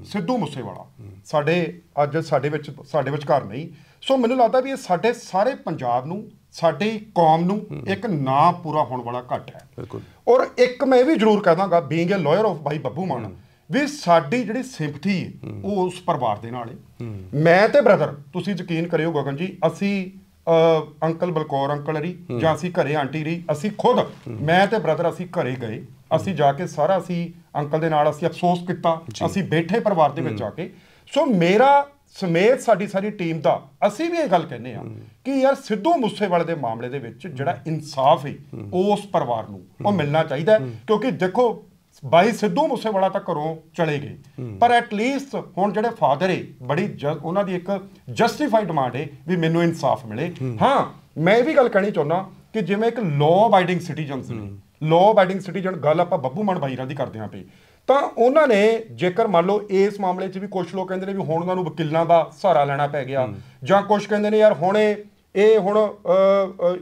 ਸਿੱਧੂ ਮੂਸੇਵਾਲਾ ਸਾਡੇ ਵਿਚਕਾਰ ਨਹੀਂ। ਸੋ ਮੈਨੂੰ ਲੱਗਦਾ ਵੀ ਇਹ ਸਾਡੇ ਸਾਰੇ ਪੰਜਾਬ ਨੂੰ, ਸਾਡੀ ਕੌਮ ਨੂੰ ਇੱਕ ਨਾਂ ਪੂਰਾ ਹੋਣ ਵਾਲਾ ਘੱਟ ਹੈ। ਔਰ ਇੱਕ ਮੈਂ ਇਹ ਵੀ ਜ਼ਰੂਰ ਕਹਿ ਦਾਂਗਾ ਬੀਇੰਗ ਏ ਲਾਇਰ ਆਫ ਬਾਈ ਬੱਬੂ ਮਾਨ, ਵੀ ਸਾਡੀ ਜਿਹੜੀ ਸਿੰਪਥੀ ਹੈ ਉਹ ਉਸ ਪਰਿਵਾਰ ਦੇ ਨਾਲ ਹੈ। ਮੈਂ ਤੇ ਬ੍ਰਦਰ, ਤੁਸੀਂ ਯਕੀਨ ਕਰਿਓ ਗਗਨ ਜੀ, ਅਸੀਂ ਅੰਕਲ ਬਲਕੌਰ ਅੰਕਲ ਰਹੀ ਜਾਂ ਅਸੀਂ ਘਰੇ ਆਂਟੀ ਰਹੀ, ਅਸੀਂ ਖੁਦ ਮੈਂ ਤੇ ਬ੍ਰਦਰ ਅਸੀਂ ਘਰੇ ਗਏ, ਅਸੀਂ ਜਾ ਕੇ ਸਾਰਾ ਅਸੀਂ ਅੰਕਲ ਦੇ ਨਾਲ ਅਸੀਂ ਅਫਸੋਸ ਕੀਤਾ, ਅਸੀਂ ਬੈਠੇ ਪਰਿਵਾਰ ਦੇ ਵਿੱਚ ਜਾ ਕੇ। ਸੋ ਮੇਰਾ ਸਮੇਤ ਸਾਡੀ ਸਾਰੀ ਟੀਮ ਦਾ ਅਸੀਂ ਵੀ ਇਹ ਗੱਲ ਕਹਿੰਦੇ ਆ ਕਿ ਯਾਰ ਸਿੱਧੂ ਮੂਸੇਵਾਲੇ ਦੇ ਮਾਮਲੇ ਦੇ ਵਿੱਚ ਜਿਹੜਾ ਇਨਸਾਫ ਹੈ ਉਸ ਪਰਿਵਾਰ ਨੂੰ ਉਹ ਮਿਲਣਾ ਚਾਹੀਦਾ, ਕਿਉਂਕਿ ਦੇਖੋ ਬਾਈ ਸਿੱਧੂ ਮੂਸੇਵਾਲਾ ਤਾਂ ਘਰੋਂ ਚਲੇ ਗਏ, ਪਰ ਐਟਲੀਸਟ ਹੁਣ ਜਿਹੜੇ ਫਾਦਰ ਹੈ ਬੜੀ ਉਹਨਾਂ ਦੀ ਇੱਕ ਜਸਟੀਫਾਈਡ ਡਿਮਾਂਡ ਹੈ ਵੀ ਮੈਨੂੰ ਇਨਸਾਫ ਮਿਲੇ। ਹਾਂ, ਮੈਂ ਇਹ ਵੀ ਗੱਲ ਕਹਿਣੀ ਚਾਹੁੰਦਾ ਕਿ ਜਿਵੇਂ ਇੱਕ ਲਾਅ ਅਬਾਈਡਿੰਗ ਸਿਟੀਜ਼ਨਸ ਨੇ, ਲਾਅ ਅਬਾਈਡਿੰਗ ਸਿਟੀਜ਼ਨ ਗੱਲ ਆਪਾਂ ਬੱਬੂ ਮਾਨ ਬਾਈਰਾਂ ਦੀ ਕਰਦੇ ਹਾਂ ਪਈ, ਤਾਂ ਉਹਨਾਂ ਨੇ ਜੇਕਰ ਮੰਨ ਲਓ ਇਸ ਮਾਮਲੇ 'ਚ ਵੀ ਕੁਛ ਲੋਕ ਕਹਿੰਦੇ ਨੇ ਵੀ ਹੁਣ ਉਹਨਾਂ ਨੂੰ ਵਕੀਲਾਂ ਦਾ ਸਹਾਰਾ ਲੈਣਾ ਪੈ ਗਿਆ, ਜਾਂ ਕੁਛ ਕਹਿੰਦੇ ਨੇ ਯਾਰ ਹੁਣ ਇਹ ਹੁਣ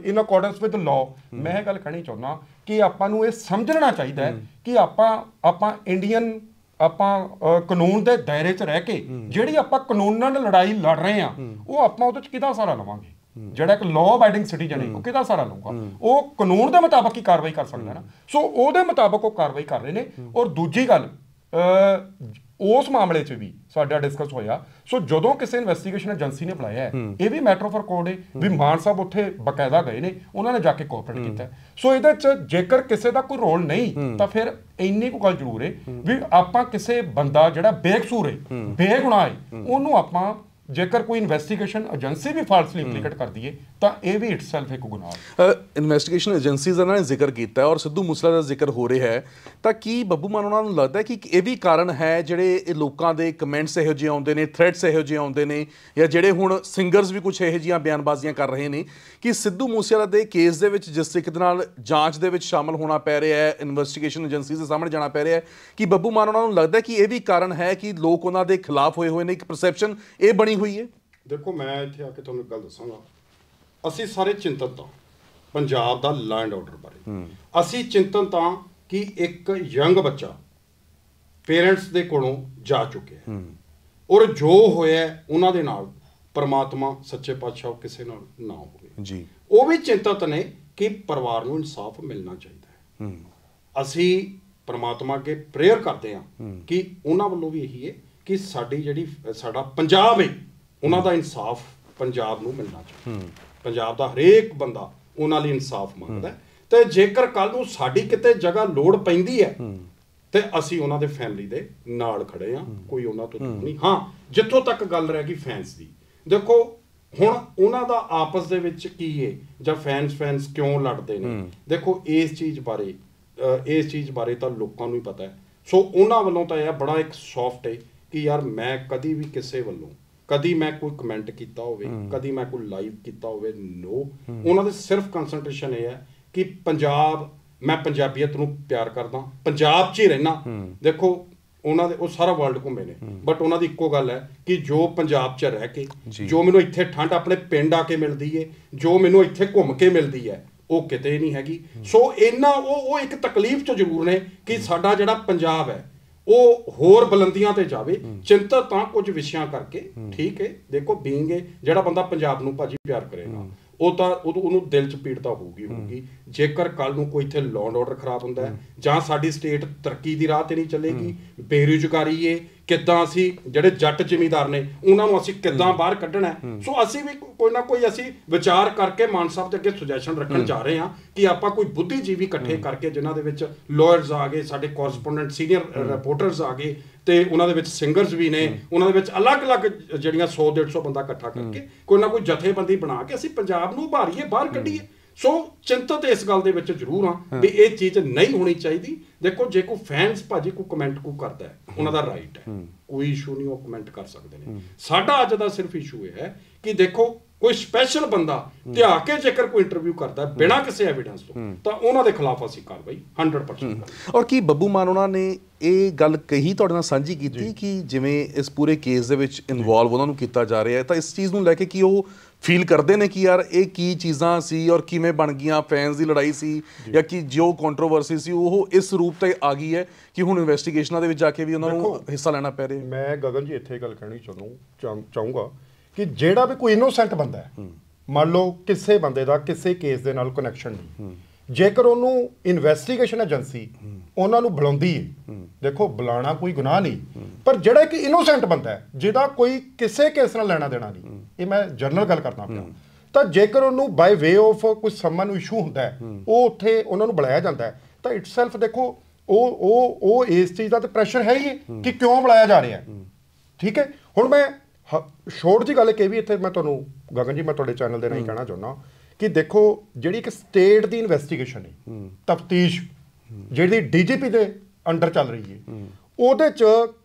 ਇਨ ਅਕੋਰਡੈਂਸ ਵਿਦ ਲਾਅ। ਮੈਂ ਇਹ ਗੱਲ ਕਹਿਣੀ ਚਾਹੁੰਦਾ ਕਿ ਆਪਾਂ ਨੂੰ ਇਹ ਸਮਝਣਾ ਚਾਹੀਦਾ ਹੈ ਕਿ ਆਪਾਂ ਇੰਡੀਅਨ ਕਾਨੂੰਨ ਦੇ ਦਾਇਰੇ 'ਚ ਰਹਿ ਕੇ ਜਿਹੜੀ ਆਪਾਂ ਕਾਨੂੰਨਾਂ ਨਾਲ ਲੜਾਈ ਲੜ ਰਹੇ ਹਾਂ ਉਹ ਆਪਾਂ ਉਹਦੇ 'ਚ ਕਿਹਦਾ ਸਹਾਰਾ ਲਵਾਂਗੇ? ਜਿਹੜਾ ਇੱਕ ਲਾਅ ਅਬਾਈਡਿੰਗ ਸਿਟੀਜ਼ਨ ਹੈ ਉਹ ਕਿਹਦਾ ਸਹਾਰਾ ਲਊਗਾ? ਉਹ ਕਾਨੂੰਨ ਦੇ ਮੁਤਾਬਕ ਹੀ ਕਾਰਵਾਈ ਕਰ ਸਕਦਾ ਨਾ। ਸੋ ਉਹਦੇ ਮੁਤਾਬਕ ਉਹ ਕਾਰਵਾਈ ਕਰ ਰਹੇ ਨੇ। ਔਰ ਦੂਜੀ ਗੱਲ, ਉਸ ਮਾਮਲੇ 'ਚ ਵੀ ਸਾਡਾ ਡਿਸਕਸ ਹੋਇਆ। ਸੋ ਜਦੋਂ ਕਿਸੇ ਇਨਵੈਸਟੀਗੇਸ਼ਨ ਏਜੰਸੀ ਨੇ ਬੁਲਾਇਆ ਇਹ ਵੀ ਮੈਟਰ ਆਫ ਰਿਕਾਰਡ ਹੈ ਵੀ ਮਾਨ ਸਾਹਿਬ ਉੱਥੇ ਬਕਾਇਦਾ ਗਏ ਨੇ, ਉਹਨਾਂ ਨੇ ਜਾ ਕੇ ਕੋਆਪਰੇਟ ਕੀਤਾ। ਸੋ ਇਹਦੇ 'ਚ ਜੇਕਰ ਕਿਸੇ ਦਾ ਕੋਈ ਰੋਲ ਨਹੀਂ ਤਾਂ ਫਿਰ ਇੰਨੀ ਕੁ ਗੱਲ ਜ਼ਰੂਰ ਹੈ ਵੀ ਆਪਾਂ ਕਿਸੇ ਬੰਦਾ ਜਿਹੜਾ ਬੇਕਸੂਰ ਹੈ, ਬੇਗੁਨਾਹ ਹੈ, ਉਹਨੂੰ ਆਪਾਂ ਜੇਕਰ ਕੋਈ ਇਨਵੈਸਟੀਗੇਸ਼ਨ ਏਜੰਸੀ ਵੀ ਫਾਲਸਲੀ ਇੰਪਲੀਕੇਟ ਕਰਦੀ ਹੈ ਤਾਂ ਇਹ ਵੀ ਇਟਸੈਲਫ ਇੱਕ ਗੁਨਾਹ ਹੈ। ਇਨਵੈਸਟੀਗੇਸ਼ਨ ਏਜੰਸੀਜ਼ ਦਾ ਜ਼ਿਕਰ ਕੀਤਾ ਔਰ ਸਿੱਧੂ ਮੂਸੇਵਾਲੇ ਦਾ ਜ਼ਿਕਰ ਹੋ ਰਿਹਾ ਹੈ, ਤਾਂ ਕੀ ਬੱਬੂ ਮਾਨ ਉਹਨਾਂ ਨੂੰ ਲੱਗਦਾ ਕਿ ਇਹ ਵੀ ਕਾਰਨ ਹੈ ਜਿਹੜੇ ਇਹ ਲੋਕਾਂ ਦੇ ਕਮੈਂਟਸ ਇਹੋ ਜਿਹੇ ਆਉਂਦੇ ਨੇ, ਥ੍ਰੈਟਸ ਇਹੋ ਜਿਹੇ ਆਉਂਦੇ ਨੇ, ਜਾਂ ਜਿਹੜੇ ਹੁਣ ਸਿੰਗਰਸ ਵੀ ਕੁਝ ਇਹੋ ਜਿਹੀਆਂ ਬਿਆਨਬਾਜ਼ੀਆਂ ਕਰ ਰਹੇ ਨੇ ਕਿ ਸਿੱਧੂ ਮੂਸੇਵਾਲੇ ਦੇ ਕੇਸ ਦੇ ਵਿੱਚ ਜਿਸ ਤਰੀਕੇ ਦੇ ਨਾਲ ਜਾਂਚ ਦੇ ਵਿੱਚ ਸ਼ਾਮਲ ਹੋਣਾ ਪੈ ਰਿਹਾ ਹੈ, ਇਨਵੈਸਟੀਗੇਸ਼ਨ ਏਜੰਸੀਜ਼ ਦੇ ਸਾਹਮਣੇ ਜਾਣਾ ਪੈ ਰਿਹਾ ਹੈ, ਕਿ ਬੱਬੂ ਮਾਨ ਉਹਨਾਂ ਨੂੰ ਲੱਗਦਾ ਕਿ ਇਹ ਵੀ ਕਾਰਨ ਹੈ ਕਿ ਲੋਕ ਉਹਨਾਂ ਦੇ ਖਿਲਾਫ ਹੋਏ ਹੋਏ ਨੇ, ਇੱਕ ਪਰਸੈਪਸ਼ਨ ਇਹ ਬਣੀ ਹੋਈ ਹੈ? ਦੇਖੋ, ਮੈਂ ਇੱਥੇ ਆ ਕੇ ਤੁਹਾਨੂੰ ਇੱਕ ਗੱਲ ਦੱਸਾਂਗਾ, ਅਸੀਂ ਸਾਰੇ ਚਿੰਤਤ ਹਾਂ ਪੰਜਾਬ ਦਾ ਲਾਅ ਐਂਡ ਆਰਡਰ ਬਾਰੇ। ਅਸੀਂ ਚਿੰਤਤ ਹਾਂ ਕਿ ਇੱਕ ਯੰਗ ਬੱਚਾ ਪੇਰੈਂਟਸ ਦੇ ਕੋਲੋਂ ਜਾ ਚੁੱਕਿਆ ਔਰ ਜੋ ਹੋਇਆ ਉਹਨਾਂ ਦੇ ਨਾਲ ਪਰਮਾਤਮਾ ਸੱਚੇ ਪਾਤਸ਼ਾਹ ਕਿਸੇ ਨਾਲ ਨਾ ਹੋਵੇ ਜੀ। ਉਹ ਵੀ ਚਿੰਤਤ ਨੇ ਕਿ ਪਰਿਵਾਰ ਨੂੰ ਇਨਸਾਫ ਮਿਲਣਾ ਚਾਹੀਦਾ ਹੈ। ਅਸੀਂ ਪਰਮਾਤਮਾ ਅੱਗੇ ਪ੍ਰੇਅਰ ਕਰਦੇ ਹਾਂ ਕਿ ਉਹਨਾਂ ਵੱਲੋਂ ਵੀ ਇਹੀ ਹੈ ਕਿ ਸਾਡਾ ਪੰਜਾਬ ਹੈ ਉਹਨਾਂ ਦਾ ਇਨਸਾਫ ਪੰਜਾਬ ਨੂੰ ਮਿਲਣਾ ਚਾਹੀਦਾ। ਪੰਜਾਬ ਦਾ ਹਰੇਕ ਬੰਦਾ ਉਹਨਾਂ ਲਈ ਇਨਸਾਫ ਮੰਗਦਾ ਤੇ ਜੇਕਰ ਕੱਲ ਨੂੰ ਸਾਡੀ ਕਿਤੇ ਜਗ੍ਹਾ ਲੋੜ ਪੈਂਦੀ ਹੈ ਤੇ ਅਸੀਂ ਉਹਨਾਂ ਦੇ ਫੈਮਿਲੀ ਦੇ ਨਾਲ ਖੜੇ ਹਾਂ, ਕੋਈ ਉਹਨਾਂ ਤੋਂ ਦੂਰ ਨਹੀਂ। ਹਾਂ, ਜਿੱਥੋਂ ਤੱਕ ਗੱਲ ਰਹਿ ਗਈ ਫੈਨਸ ਦੀ, ਦੇਖੋ ਹੁਣ ਉਹਨਾਂ ਦਾ ਆਪਸ ਦੇ ਵਿੱਚ ਕੀ ਹੈ ਜਾਂ ਫੈਨਸ ਕਿਉਂ ਲੜਦੇ ਨੇ, ਦੇਖੋ ਇਸ ਚੀਜ਼ ਬਾਰੇ ਤਾਂ ਲੋਕਾਂ ਨੂੰ ਹੀ ਪਤਾ ਹੈ। ਸੋ ਉਹਨਾਂ ਵੱਲੋਂ ਤਾਂ ਇਹ ਬੜਾ ਇੱਕ ਸੌਫਟ ਹੈ ਕਿ ਯਾਰ ਮੈਂ ਕਦੀ ਵੀ ਕਿਸੇ ਵੱਲੋਂ ਕਦੀ ਮੈਂ ਕੋਈ ਕਮੈਂਟ ਕੀਤਾ ਹੋਵੇ, ਕਦੀ ਮੈਂ ਕੋਈ ਲਾਈਵ ਕੀਤਾ ਹੋਵੇ, ਨੋ। ਉਹਨਾਂ ਦੇ ਸਿਰਫ ਕੰਸੈਂਟਰੇਸ਼ਨ ਇਹ ਹੈ ਕਿ ਮੈਂ ਪੰਜਾਬੀਅਤ ਨੂੰ ਪਿਆਰ ਕਰਦਾ, ਪੰਜਾਬ 'ਚ ਹੀ ਰਹਿਣਾ। ਦੇਖੋ ਉਹਨਾਂ ਦੇ ਉਹ ਸਾਰਾ ਵਰਲਡ ਘੁੰਮੇ ਨੇ, ਬਟ ਉਹਨਾਂ ਦੀ ਇੱਕੋ ਗੱਲ ਹੈ ਕਿ ਜੋ ਪੰਜਾਬ 'ਚ ਰਹਿ ਕੇ ਜੋ ਮੈਨੂੰ ਇੱਥੇ ਠੰਡ ਆਪਣੇ ਪਿੰਡ ਆ ਕੇ ਮਿਲਦੀ ਹੈ, ਜੋ ਮੈਨੂੰ ਇੱਥੇ ਘੁੰਮ ਕੇ ਮਿਲਦੀ ਹੈ, ਉਹ ਕਿਤੇ ਨਹੀਂ ਹੈਗੀ। ਸੋ ਉਹ ਇੱਕ ਤਕਲੀਫ 'ਚ ਜ਼ਰੂਰ ਨੇ ਕਿ ਸਾਡਾ ਜਿਹੜਾ ਪੰਜਾਬ ਹੈ ਉਹ ਹੋਰ ਬੁਲੰਦੀਆਂ ਤੇ ਜਾਵੇ। ਚਿੰਤਤ ਤਾਂ ਕੁਝ ਵਿਸ਼ਿਆਂ ਕਰਕੇ, ਠੀਕ ਹੈ। ਦੇਖੋ ਬੀਇੰਗ ਜਿਹੜਾ ਬੰਦਾ ਪੰਜਾਬ ਨੂੰ ਭਾਜੀ ਪਿਆਰ ਕਰੇਗਾ ਉਹ ਤਾਂ ਉਹਨੂੰ ਦਿਲ 'ਚ ਪੀੜ ਤਾਂ ਹੋਊਗੀ। ਜੇਕਰ ਕੱਲ ਨੂੰ ਕੋਈ ਇੱਥੇ ਲਾਅ ਐਂਡ ਆਰਡਰ ਖਰਾਬ ਹੁੰਦਾ ਹੈ ਜਾਂ ਸਾਡੀ ਸਟੇਟ ਤਰੱਕੀ ਦੀ ਰਾਹ ਤੇ ਨਹੀਂ ਚੱਲੇਗੀ, ਬੇਰੁਜ਼ਗਾਰੀ ਏ, ਕਿੱਦਾਂ ਅਸੀਂ ਜਿਹੜੇ ਜੱਟ ਜ਼ਿਮੀਂਦਾਰ ਨੇ ਉਹਨਾਂ ਨੂੰ ਅਸੀਂ ਕਿੱਦਾਂ ਬਾਹਰ ਕੱਢਣਾ। ਸੋ ਅਸੀਂ ਵੀ ਕੋਈ ਨਾ ਕੋਈ ਅਸੀਂ ਵਿਚਾਰ ਕਰਕੇ ਮਾਨ ਸਾਹਿਬ ਦੇ ਅੱਗੇ ਸੁਜੈਸ਼ਨ ਰੱਖਣ ਜਾ ਰਹੇ ਹਾਂ ਕਿ ਆਪਾਂ ਕੋਈ ਬੁੱਧੀਜੀਵੀ ਇਕੱਠੇ ਕਰਕੇ ਜਿਨ੍ਹਾਂ ਦੇ ਵਿੱਚ ਲਾਇਰਸ ਆ ਗਏ, ਸਾਡੇ ਕੋਰਸਪੋਂਡੈਂਟ ਸੀਨੀਅਰ ਰਿਪੋਰਟਰਸ ਆ ਗਏ ਤੇ ਉਹਨਾਂ ਦੇ ਵਿੱਚ ਸਿੰਗਰਸ ਵੀ ਨੇ, ਉਹਨਾਂ ਦੇ ਵਿੱਚ ਅਲੱਗ-ਅਲੱਗ ਜਿਹੜੀਆਂ 100-150 ਬੰਦਾ ਇਕੱਠਾ ਕਰਕੇ ਕੋਈ ਨਾ ਕੋਈ ਜਥੇਬੰਦੀ ਬਣਾ ਕੇ ਅਸੀਂ ਪੰਜਾਬ ਨੂੰ ਉਭਾਰੀਏ, ਬਾਹਰ ਕੱਢੀਏ। ਸੋ ਚਿੰਤਤ ਇਸ ਗੱਲ ਦੇ ਵਿੱਚ ਜ਼ਰੂਰ ਹਾਂ ਵੀ ਇਹ ਚੀਜ਼ ਨਹੀਂ ਹੋਣੀ ਚਾਹੀਦੀ। ਦੇਖੋ ਜੇ ਕੋਈ ਫੈਨਸ ਭਾਜੀ ਕੋਈ ਕਮੈਂਟ ਕਰਦਾ ਹੈ, ਉਹਨਾਂ ਦਾ ਰਾਈਟ ਹੈ, ਕੋਈ ਇਸ਼ੂ ਨਹੀਂ, ਉਹ ਕਮੈਂਟ ਕਰ ਸਕਦੇ ਨੇ। ਸਾਡਾ ਅੱਜ ਦਾ ਸਿਰਫ ਇਸ਼ੂ ਇਹ ਹੈ ਕਿ ਦੇਖੋ ਕੋਈ ਸਪੈਸ਼ਲ ਬੰਦਾ ਧਿਆ ਕੇ ਜੇਕਰ ਕੋਈ ਇੰਟਰਵਿਊ ਕਰਦਾ ਬਿਨਾਂ ਕਿਸੇ ਐਵੀਡੈਂਸ ਤੋਂ ਤਾਂ ਉਹਨਾਂ ਦੇ ਖਿਲਾਫ ਅਸੀਂ ਕਾਰਵਾਈ 100%। ਔਰ ਕੀ ਬੱਬੂ ਮਾਨ ਉਹਨਾਂ ਨੇ ਇਹ ਗੱਲ ਕਹੀ ਤੁਹਾਡੇ ਨਾਲ ਸਾਂਝੀ ਕੀਤੀ ਕਿ ਜਿਵੇਂ ਇਸ ਪੂਰੇ ਕੇਸ ਦੇ ਵਿੱਚ ਇਨਵੋਲਵ ਉਹਨਾਂ ਨੂੰ ਕੀਤਾ ਜਾ ਰਿਹਾ ਹੈ, ਤਾਂ ਇਸ ਚੀਜ਼ ਨੂੰ ਲੈ ਕੇ ਕੀ ਉਹ ਫੀਲ ਕਰਦੇ ਨੇ ਕਿ ਯਾਰ ਇਹ ਕੀ ਚੀਜ਼ਾਂ ਸੀ ਔਰ ਕਿਵੇਂ ਬਣ ਗਈਆਂ, ਫੈਨਸ ਦੀ ਲੜਾਈ ਸੀ ਜਾਂ ਕਿ ਜੋ ਕੰਟਰੋਵਰਸੀ ਸੀ ਉਹ ਇਸ ਰੂਪ ਤੇ ਆ ਗਈ ਹੈ ਕਿ ਹੁਣ ਇਨਵੈਸਟੀਗੇਸ਼ਨਾਂ ਦੇ ਵਿੱਚ ਜਾ ਕੇ ਵੀ ਉਹਨਾਂ ਨੂੰ ਹਿੱਸਾ ਲੈਣਾ ਪੈ ਰਿਹਾ? ਮੈਂ ਗਗਨ ਜੀ ਇੱਥੇ ਗੱਲ ਕਹਿਣੀ ਚਾਹੂੰਗਾ ਕਿ ਜਿਹੜਾ ਵੀ ਕੋਈ ਇਨੋਸੈਂਟ ਬੰਦਾ ਹੈ, ਮੰਨ ਲਓ ਕਿਸੇ ਬੰਦੇ ਦਾ ਕਿਸੇ ਕੇਸ ਦੇ ਨਾਲ ਕਨੈਕਸ਼ਨ ਨਹੀਂ, ਜੇਕਰ ਉਹਨੂੰ ਇਨਵੈਸਟੀਗੇਸ਼ਨ ਏਜੰਸੀ ਉਹਨਾਂ ਨੂੰ ਬੁਲਾਉਂਦੀ ਹੈ, ਦੇਖੋ ਬੁਲਾਉਣਾ ਕੋਈ ਗੁਨਾਹ ਨਹੀਂ, ਪਰ ਜਿਹੜਾ ਇੱਕ ਇਨੋਸੈਂਟ ਬੰਦਾ ਹੈ ਜਿਹਦਾ ਕੋਈ ਕਿਸੇ ਕੇਸ ਨਾਲ ਲੈਣਾ ਦੇਣਾ ਨਹੀਂ, ਇਹ ਮੈਂ ਜਨਰਲ ਗੱਲ ਕਰਦਾ ਪਿਆ, ਤਾਂ ਜੇਕਰ ਉਹਨੂੰ ਬਾਈ ਵੇ ਆਫ ਕੋਈ ਸਮਨ ਨੂੰ ਇਸ਼ੂ ਹੁੰਦਾ ਹੈ, ਉਹ ਉੱਥੇ ਉਹਨਾਂ ਨੂੰ ਬੁਲਾਇਆ ਜਾਂਦਾ ਹੈ, ਤਾਂ ਇਟਸੈਲਫ ਦੇਖੋ ਉਹ ਇਸ ਚੀਜ਼ ਦਾ ਤਾਂ ਪ੍ਰੈਸ਼ਰ ਹੈ ਹੀ ਹੈ ਕਿ ਕਿਉਂ ਬੁਲਾਇਆ ਜਾ ਰਿਹਾ ਠੀਕ ਹੈ। ਹੁਣ ਮੈਂ ਸ਼ੋਰਟ ਜੀ ਗੱਲ ਇੱਕ ਇਹ ਵੀ ਇੱਥੇ ਮੈਂ ਤੁਹਾਨੂੰ ਗਗਨ ਜੀ ਮੈਂ ਤੁਹਾਡੇ ਚੈਨਲ ਦੇ ਰਾਹੀਂ ਕਹਿਣਾ ਚਾਹੁੰਦਾ ਕਿ ਦੇਖੋ ਜਿਹੜੀ ਇੱਕ ਸਟੇਟ ਦੀ ਇਨਵੈਸਟੀਗੇਸ਼ਨ ਹੈ ਤਫਤੀਸ਼ ਜਿਹੜੀ DGP ਦੇ ਅੰਡਰ ਚੱਲ ਰਹੀ ਹੈ ਉਹਦੇ 'ਚ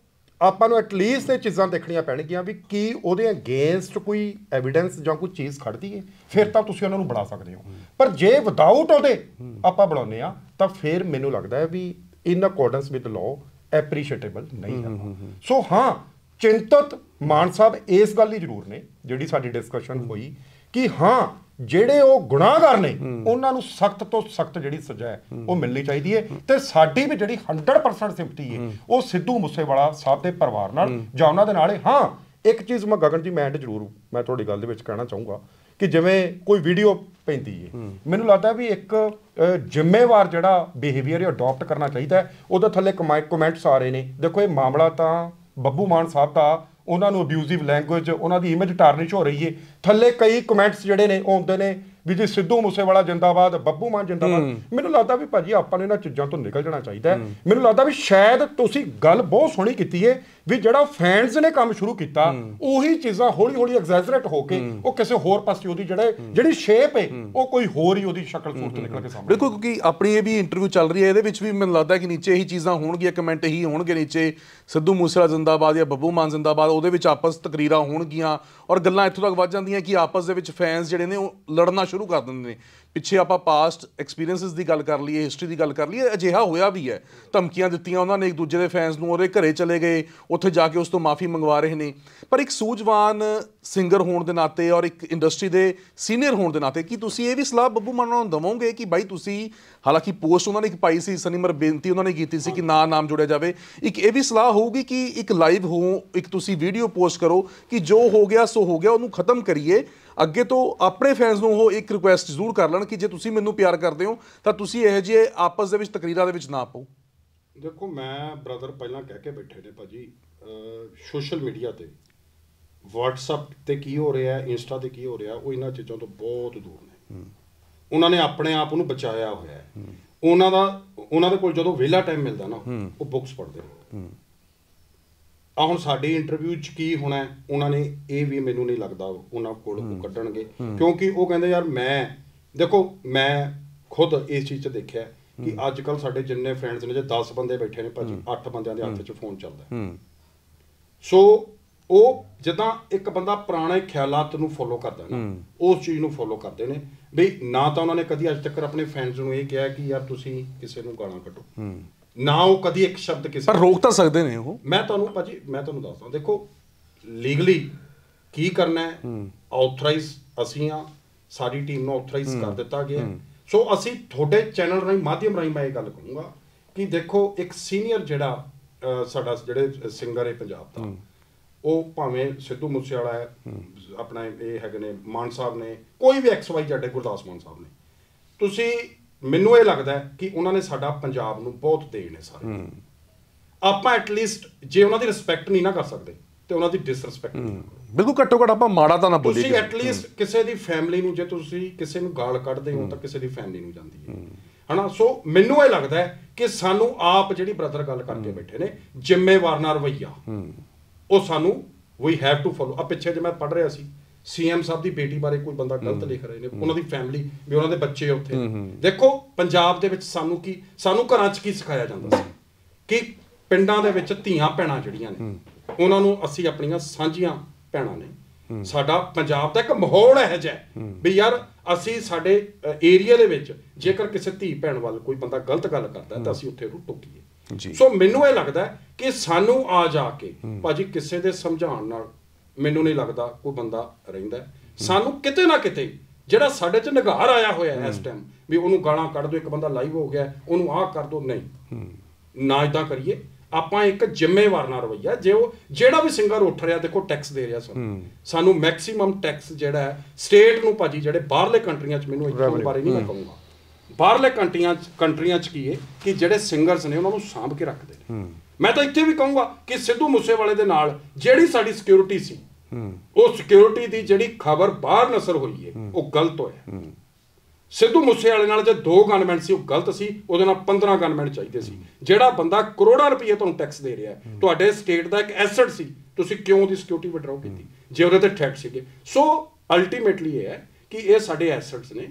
ਆਪਾਂ ਨੂੰ ਐਟਲੀਸਟ ਇਹ ਚੀਜ਼ਾਂ ਦੇਖਣੀਆਂ ਪੈਣਗੀਆਂ ਵੀ ਕੀ ਉਹਦੇ ਅਗੇਂਸਟ ਕੋਈ ਐਵੀਡੈਂਸ ਜਾਂ ਕੋਈ ਚੀਜ਼ ਖੜਦੀ ਹੈ ਫਿਰ ਤਾਂ ਤੁਸੀਂ ਉਹਨਾਂ ਨੂੰ ਬੁਲਾ ਸਕਦੇ ਹੋ। ਪਰ ਜੇ ਵਿਦਆਊਟ ਉਹਦੇ ਆਪਾਂ ਬੁਲਾਉਂਦੇ ਆ ਤਾਂ ਫਿਰ ਮੈਨੂੰ ਲੱਗਦਾ ਹੈ ਵੀ ਇਨ ਅਕੋਰਡੈਂਸ ਵਿਦ ਲਾਅ ਐਪਰੀਸ਼ੀਏਟੇਬਲ ਨਹੀਂ ਹੈ। ਸੋ ਹਾਂ ਚਿੰਤਤ ਮਾਨ ਸਾਹਿਬ ਇਸ ਗੱਲ ਹੀ ਜ਼ਰੂਰ ਨੇ ਜਿਹੜੀ ਸਾਡੀ ਡਿਸਕਸ਼ਨ ਹੋਈ ਕਿ ਹਾਂ ਜਿਹੜੇ ਉਹ ਗੁਨਾਹਗਾਰ ਨੇ ਉਹਨਾਂ ਨੂੰ ਸਖਤ ਤੋਂ ਸਖਤ ਜਿਹੜੀ ਸਜ਼ਾ ਹੈ ਉਹ ਮਿਲਣੀ ਚਾਹੀਦੀ ਹੈ। ਤੇ ਸਾਡੀ ਵੀ ਜਿਹੜੀ 100% ਸਿੰਪਥੀ ਹੈ ਉਹ ਸਿੱਧੂ ਮੂਸੇਵਾਲਾ ਸਾਹਿਬ ਦੇ ਪਰਿਵਾਰ ਨਾਲ ਜਾਂ ਉਹਨਾਂ ਦੇ ਨਾਲ ਹੈ। ਹਾਂ ਇੱਕ ਚੀਜ਼ ਮੈਂ ਗਗਨ ਜੀ ਮੈਂ ਜ਼ਰੂਰ ਮੈਂ ਤੁਹਾਡੀ ਗੱਲ ਦੇ ਵਿੱਚ ਕਹਿਣਾ ਚਾਹੂੰਗਾ ਕਿ ਜਿਵੇਂ ਕੋਈ ਵੀਡੀਓ ਪੈਂਦੀ ਹੈ ਮੈਨੂੰ ਲੱਗਦਾ ਵੀ ਇੱਕ ਜ਼ਿੰਮੇਵਾਰ ਜਿਹੜਾ ਬਿਹੇਵੀਅਰ ਹੈ ਅਡਾਪਟ ਕਰਨਾ ਚਾਹੀਦਾ ਹੈ। ਉਹਦੇ ਥੱਲੇ ਕਮੈਂਟਸ ਆ ਰਹੇ ਨੇ ਦੇਖੋ ਇਹ ਮਾਮਲਾ ਤਾਂ ਬੱਬੂ ਮਾਨ ਸਾਹਿਬ ਦਾ ਉਹਨਾਂ ਨੂੰ ਅਬਿਊਜ਼ਿਵ ਲੈਂਗੁਏਜ ਉਹਨਾਂ ਦੀ ਇਮੇਜ ਟਾਰਨਿਸ਼ ਹੋ ਰਹੀ ਹੈ। ਥੱਲੇ ਕਈ ਕਮੈਂਟਸ ਜਿਹੜੇ ਨੇ ਉਹ ਆਉਂਦੇ ਨੇ ਵੀ ਜੀ ਸਿੱਧੂ ਮੂਸੇਵਾਲਾ ਜਿੰਦਾਬਾਦ ਬੱਬੂ ਮਾਨ ਜਿੰਦਾਬਾਦ। ਮੈਨੂੰ ਲੱਗਦਾ ਵੀ ਭਾਜੀ ਆਪਾਂ ਨੂੰ ਇਹਨਾਂ ਚੀਜ਼ਾਂ ਤੋਂ ਨਿਕਲ ਜਾਣਾ ਚਾਹੀਦਾ ਹੈ। ਮੈਨੂੰ ਲੱਗਦਾ ਵੀ ਸ਼ਾਇਦ ਤੁਸੀਂ ਗੱਲ ਬਹੁਤ ਸੋਹਣੀ ਕੀਤੀ ਹੈ ਵੀ ਜਿਹੜਾ ਫੈਨਸ ਨੇ ਕੰਮ ਸ਼ੁਰੂ ਕੀਤਾ ਉਹੀ ਚੀਜ਼ਾਂ ਹੌਲੀ ਹੌਲੀ ਐਗਜ਼ੈਜਰੇਟ ਹੋ ਕੇ ਉਹ ਕਿਸੇ ਹੋਰ ਪਾਸੇ ਉਹਦੀ ਜਿਹੜੀ ਸ਼ੇਪ ਹੈ ਉਹ ਕੋਈ ਹੋਰ ਹੀ ਉਹਦੀ ਸ਼ਕਲ ਸੂਰਤ ਨਿਕਲ ਕੇ ਸਾਹਮਣੇ। ਬਿਲਕੁਲ ਕਿਉਂਕਿ ਆਪਣੀ ਇਹ ਵੀ ਇੰਟਰਵਿਊ ਚੱਲ ਰਹੀ ਹੈ ਇਹਦੇ ਵਿੱਚ ਵੀ ਮੈਨੂੰ ਲੱਗਦਾ ਕਿ ਨੀਚੇ ਇਹੀ ਚੀਜ਼ਾਂ ਹੋਣਗੀਆਂ ਕਮੈਂਟ ਇਹੀ ਹੋਣਗੇ ਨੀਚੇ ਸਿੱਧੂ ਮੂਸੇਵਾਲਾ ਜਿੰਦਾਬਾਦ ਜਾਂ ਬੱਬੂ ਮਾਨ ਜਿੰਦਾਬਾਦ ਉਹਦੇ ਵਿੱਚ ਆਪਸ ਤਕਰੀਰਾਂ ਹੋਣਗੀਆਂ ਔਰ ਗੱਲਾਂ ਇੱਥੋਂ ਤੱਕ ਵੱਧ ਜਾਂਦੀਆਂ ਕਿ ਆਪਸ ਦੇ ਵਿੱਚ ਫੈਨਸ ਜਿਹੜੇ ਨੇ ਉਹ ਲੜਨਾ ਸ਼ੁਰੂ ਕਰ ਦਿੰਦੇ ਨੇ। ਪਿੱਛੇ ਆਪਾਂ ਪਾਸਟ ਐਕਸਪੀਰੀਐਂਸਿਸ ਦੀ ਗੱਲ ਕਰ ਲਈਏ ਹਿਸਟਰੀ ਦੀ ਗੱਲ ਕਰ ਲਈਏ ਅਜਿਹਾ ਹੋਇਆ ਵੀ ਹੈ ਧਮਕੀਆਂ ਦਿੱਤੀਆਂ ਉਹਨਾਂ ਨੇ ਇੱਕ ਦੂਜੇ ਦੇ ਫੈਨਸ ਨੂੰ ਉਹਦੇ ਘਰੇ ਚਲੇ ਗਏ ਉੱਥੇ ਜਾ ਕੇ ਉਸ ਤੋਂ ਮਾਫੀ ਮੰਗਵਾ ਰਹੇ ਨੇ। ਪਰ ਇੱਕ ਸੂਝਵਾਨ ਸਿੰਗਰ ਹੋਣ ਦੇ ਨਾਤੇ ਔਰ ਇੱਕ ਇੰਡਸਟਰੀ ਦੇ ਸੀਨੀਅਰ ਹੋਣ ਦੇ ਨਾਤੇ ਕੀ ਤੁਸੀਂ ਇਹ ਵੀ ਸਲਾਹ ਬੱਬੂ ਮਾਨ ਨੂੰ ਦੇਵੋਗੇ ਕਿ ਬਾਈ ਤੁਸੀਂ ਹਾਲਾਂਕਿ ਪੋਸਟ ਉਹਨਾਂ ਨੇ ਇੱਕ ਪਾਈ ਸੀ ਸਨੀਮਰ ਬੇਨਤੀ ਉਹਨਾਂ ਨੇ ਕੀਤੀ ਸੀ ਕਿ ਨਾਮ ਜੋੜਿਆ ਜਾਵੇ ਇੱਕ ਇਹ ਵੀ ਸਲਾਹ ਹੋਊਗੀ ਕਿ ਇੱਕ ਲਾਈਵ ਹੋ ਇੱਕ ਤੁਸੀਂ ਵੀਡੀਓ ਪੋਸਟ ਕਰੋ ਕਿ ਜੋ ਹੋ ਗਿਆ ਸੋ ਹੋ ਗਿਆ ਉਹਨੂੰ ਖਤਮ ਕਰੀਏ ਅੱਗੇ ਤੋਂ ਆਪਣੇ ਫੈਨਸ ਨੂੰ ਉਹ ਇੱਕ ਰਿਕੁਐਸਟ ਜ਼ਰੂਰ ਕਰ ਲੈਣ ਕਿ ਜੇ ਤੁਸੀਂ ਮੈਨੂੰ ਪਿਆਰ ਕਰਦੇ ਹੋ ਤਾਂ ਤੁਸੀਂ ਇਹੋ ਜਿਹੇ ਆਪਸ ਦੇ ਵਿੱਚ ਤਕਰੀਰਾਂ ਦੇ ਵਿੱਚ ਨਾ ਪਾਓ। ਦੇਖੋ ਮੈਂ ਬ੍ਰਦਰ ਪਹਿਲਾਂ ਕਹਿ ਕੇ ਬੈਠੇ ਨੇ ਭਾਜੀ ਸੋਸ਼ਲ ਮੀਡੀਆ ਤੇ WhatsApp ਤੇ ਕੀ ਹੋ ਰਿਹਾ ਇੰਸਟਾ ਤੇ ਕੀ ਹੋ ਰਿਹਾ ਉਹ ਇਹਨਾਂ ਚੀਜ਼ਾਂ ਤੋਂ ਬਹੁਤ ਦੂਰ ਨੇ। ਉਹਨਾਂ ਨੇ ਆਪਣੇ ਆਪ ਨੂੰ ਬਚਾਇਆ ਹੋਇਆ ਹੈ। ਉਹਨਾਂ ਦੇ ਕੋਲ ਜਦੋਂ ਵਿਹਲਾ ਟਾਈਮ ਮਿਲਦਾ ਨਾ ਉਹ ਬੁੱਕਸ ਪੜ੍ਹਦੇ ਨੇ। ਆ ਹੁਣ ਸਾਡੀ ਇੰਟਰਵਿਊ 'ਚ ਕੀ ਹੋਣਾ ਉਹਨਾਂ ਨੇ ਇਹ ਵੀ ਮੈਨੂੰ ਨਹੀਂ ਲੱਗਦਾ ਉਹਨਾਂ ਕੋਲ ਉਹ ਕੱਢਣਗੇ ਕਿਉਂਕਿ ਉਹ ਕਹਿੰਦੇ ਯਾਰ ਮੈਂ ਖੁਦ ਇਸ ਚੀਜ਼ 'ਚ ਦੇਖਿਆ ਕਿ ਅੱਜ ਕੱਲ੍ਹ ਸਾਡੇ ਜਿੰਨੇ ਫਰੈਂਡਸ ਨੇ ਜੇ 10 ਬੰਦੇ ਬੈਠੇ ਨੇ ਭਾਜੀ 8 ਬੰਦਿਆਂ ਦੇ ਹੱਥ 'ਚ ਫੋਨ ਚੱਲਦਾ। ਸੋ ਉਹ ਜਿੱਦਾਂ ਇੱਕ ਬੰਦਾ ਪੁਰਾਣੇ ਖਿਆਲਾਤ ਨੂੰ ਫੋਲੋ ਕਰਦਾ ਨਾ ਉਸ ਚੀਜ਼ ਨੂੰ ਫੋਲੋ ਕਰਦੇ ਨੇ ਬਈ ਨਾ ਤਾਂ ਉਹਨਾਂ ਨੇ ਕਦੀ ਅੱਜ ਤੱਕ ਆਪਣੇ ਫੈਨਸ ਨੂੰ ਇਹ ਕਿਹਾ ਕਿ ਯਾਰ ਤੁਸੀਂ ਕਿਸੇ ਨੂੰ ਗਾਲਾਂ ਕੱਢੋ ਨਾ ਉਹ ਕਦੀ ਇੱਕ ਸ਼ਬਦ ਕਿਸੇ ਪਰ ਰੋਕ ਤਾਂ ਸਕਦੇ ਨੇ ਉਹ। ਮੈਂ ਤੁਹਾਨੂੰ ਦੱਸਦਾ ਦੇਖੋ ਲੀਗਲੀ ਕੀ ਕਰਨਾ ਹੈ ਆਥੋਰਾਈਜ਼ ਅਸੀਂ ਆ ਸਾਡੀ ਟੀਮ ਨੂੰ ਆਥੋਰਾਈਜ਼ ਕਰ ਦਿੱਤਾ ਗਿਆ। ਸੋ ਅਸੀਂ ਤੁਹਾਡੇ ਚੈਨਲ ਰਾਹੀਂ ਮਾਧਿਅਮ ਰਾਹੀਂ ਮੈਂ ਇਹ ਗੱਲ ਕਹੂੰਗਾ ਕਿ ਦੇਖੋ ਇੱਕ ਸੀਨੀਅਰ ਜਿਹੜਾ ਸਾਡਾ ਜਿਹੜੇ ਸਿੰਗਰ ਹੈ ਪੰਜਾਬ ਦਾ ਉਹ ਭਾਵੇਂ ਸਿੱਧੂ ਮੂਸੇਵਾਲਾ ਹੈ ਆਪਣਾ ਇਹ ਹੈਗੇ ਨੇ ਮਾਨ ਸਾਹਿਬ ਨੇ ਕੋਈ ਵੀ XYZ ਗੁਰਦਾਸ ਮਾਨ ਸਾਹਿਬ ਨੇ ਤੁਸੀਂ ਮੈਨੂੰ ਇਹ ਲੱਗਦਾ ਕਿ ਉਹਨਾਂ ਨੇ ਸਾਡਾ ਪੰਜਾਬ ਨੂੰ ਬਹੁਤ ਦੇਣ ਹੈ ਸਾਰੇ। ਆਪਾਂ ਐਟਲੀਸਟ ਜੇ ਉਹਨਾਂ ਦੀ ਰਿਸਪੈਕਟ ਨਹੀਂ ਨਾ ਕਰ ਸਕਦੇ ਤੇ ਉਹਨਾਂ ਦੀ ਡਿਸਰਿਸਪੈਕਟ ਬਿਲਕੁਲ ਘੱਟੋ ਘੱਟ ਆਪਾਂ ਮਾੜਾ ਤਾਂ ਨਾ ਬੋਲੀਏ। ਤੁਸੀਂ ਐਟਲੀਸਟ ਕਿਸੇ ਦੀ ਫੈਮਿਲੀ ਨੂੰ ਜੇ ਤੁਸੀਂ ਕਿਸੇ ਨੂੰ ਗਾਲ ਕੱਢਦੇ ਹੋ ਤਾਂ ਕਿਸੇ ਦੀ ਫੈਮਿਲੀ ਨੂੰ ਜਾਂਦੀ ਹੈ ਹਨਾ। ਸੋ ਮੈਨੂੰ ਇਹ ਲੱਗਦਾ ਕਿ ਸਾਨੂੰ ਆਪ ਜਿਹੜੀ ਬ੍ਰਦਰ ਗੱਲ ਕਰਕੇ ਬੈਠੇ ਨੇ ਜ਼ਿੰਮੇਵਾਰ ਨਾਲ ਰਵੱਈਆ ਉਹ ਸਾਨੂੰ ਵੀ ਹੈਵ ਟੂ ਫੋਲੋ। ਆ ਪਿੱਛੇ ਜੇ ਮੈਂ ਪੜ੍ਹ ਰਿਹਾ ਸੀ CM ਸਾਹਿਬ ਦੀ ਬੇਟੀ ਬਾਰੇ ਕੋਈ ਬੰਦਾ ਗਲਤ ਲਿਖ ਰਹੇ ਨੇ ਉਹਨਾਂ ਦੀ ਫੈਮਿਲੀ ਵੀ ਉਹਨਾਂ ਦੇ ਬੱਚੇ ਉੱਥੇ ਦੇਖੋ ਪੰਜਾਬ ਦੇ ਵਿੱਚ ਸਾਨੂੰ ਘਰਾਂ 'ਚ ਕੀ ਸਿਖਾਇਆ ਜਾਂਦਾ ਸੀ ਕਿ ਪਿੰਡਾਂ ਦੇ ਵਿੱਚ ਧੀਆਂ ਭੈਣਾਂ ਜਿਹੜੀਆਂ ਨੇ ਉਹਨਾਂ ਨੂੰ ਅਸੀਂ ਆਪਣੀਆਂ ਸਾਂਝੀਆਂ ਭੈਣਾਂ ਨੇ। ਸਾਡਾ ਪੰਜਾਬ ਦਾ ਇੱਕ ਮਾਹੌਲ ਇਹੋ ਜਿਹਾ ਵੀ ਯਾਰ ਅਸੀਂ ਸਾਡੇ ਏਰੀਆ ਦੇ ਵਿੱਚ ਜੇਕਰ ਕਿਸੇ ਧੀ ਭੈਣ ਵੱਲ ਕੋਈ ਬੰਦਾ ਗਲਤ ਗੱਲ ਕਰਦਾ ਤਾਂ ਅਸੀਂ ਉੱਥੇ ਉਹਨੂੰ ਟੋਕੀਏ। ਸੋ ਮੈਨੂੰ ਇਹ ਲੱਗਦਾ ਕਿ ਸਾਨੂੰ ਆ ਜਾ ਕੇ ਭਾਜੀ ਕਿਸੇ ਦੇ ਸਮਝਾਉਣ ਨਾਲ ਮੈਨੂੰ ਨਹੀਂ ਲੱਗਦਾ ਕੋਈ ਬੰਦਾ ਰਹਿੰਦਾ। ਸਾਨੂੰ ਕਿਤੇ ਨਾ ਕਿਤੇ ਜਿਹੜਾ ਸਾਡੇ 'ਚ ਨਿਗਾਰ ਆਇਆ ਹੋਇਆ ਇਸ ਟਾਈਮ ਵੀ ਉਹਨੂੰ ਗਾਲਾਂ ਕੱਢ ਦੋ ਇੱਕ ਬੰਦਾ ਲਾਈਵ ਹੋ ਗਿਆ ਉਹਨੂੰ ਆਹ ਕਰ ਦੋ ਨਹੀਂ ਨਾ ਇੱਦਾਂ ਕਰੀਏ। ਆਪਾਂ ਇੱਕ ਜ਼ਿੰਮੇਵਾਰ ਨਾਲ ਰਵੱਈਆ ਜੇ ਉਹ ਜਿਹੜਾ ਵੀ ਸਿੰਗਰ ਉੱਠ ਰਿਹਾ ਦੇਖੋ ਟੈਕਸ ਦੇ ਰਿਹਾ ਸਾਨੂੰ ਮੈਕਸਿਮਮ ਟੈਕਸ ਜਿਹੜਾ ਹੈ ਸਟੇਟ ਨੂੰ ਭਾਜੀ ਜਿਹੜੇ ਬਾਹਰਲੇ ਕੰਟਰੀਆਂ 'ਚ ਮੈਨੂੰ ਇੱਥੋਂ ਬਾਰੇ ਨਹੀਂ ਮੈਂ ਕਹੂੰਗਾ ਬਾਹਰਲੇ ਕੰਟਰੀਆਂ 'ਚ ਕੀ ਹੈ ਕਿ ਜਿਹੜੇ ਸਿੰਗਰਸ ਨੇ ਉਹਨਾਂ ਨੂੰ ਸਾਂਭ ਕੇ ਰੱਖਦੇ ਨੇ। ਮੈਂ ਤਾਂ ਇੱਥੇ ਵੀ ਕਹੂੰਗਾ ਕਿ ਸਿੱਧੂ ਮੂਸੇਵਾਲੇ ਦੇ ਨਾਲ ਜਿਹੜੀ ਸਾਡੀ ਸਿਕਿਉਰਿਟੀ ਸੀ ਉਹ ਸਿਕਿਉਰਿਟੀ ਦੀ ਜਿਹੜੀ ਖਬਰ ਬਾਹਰ ਨਸਰ ਹੋਈ ਹੈ ਉਹ ਗਲਤ ਹੋਇਆ। ਸਿੱਧੂ ਮੂਸੇਵਾਲੇ ਨਾਲ ਜੇ 2 ਗਨਮੈਨ ਸੀ ਉਹ ਗਲਤ ਸੀ, ਉਹਦੇ ਨਾਲ 15 ਗਨਮੈਨ ਚਾਹੀਦੇ ਸੀ। ਜਿਹੜਾ ਬੰਦਾ ਕਰੋੜਾਂ ਰੁਪਏ ਤੁਹਾਨੂੰ ਟੈਕਸ ਦੇ ਰਿਹਾ, ਤੁਹਾਡੇ ਸਟੇਟ ਦਾ ਇੱਕ ਐਸੈਟ ਸੀ, ਤੁਸੀਂ ਕਿਉਂ ਉਹਦੀ ਸਿਕਿਉਰਿਟੀ ਵਿਡਰਾਓ ਕੀਤੀ ਜੇ ਉਹਦੇ ਤੇ ਥ੍ਰੈਟ ਸੀਗੇ? ਸੋ ਅਲਟੀਮੇਟਲੀ ਇਹ ਹੈ ਕਿ ਇਹ ਸਾਡੇ ਐਸੈਟਸ ਨੇ,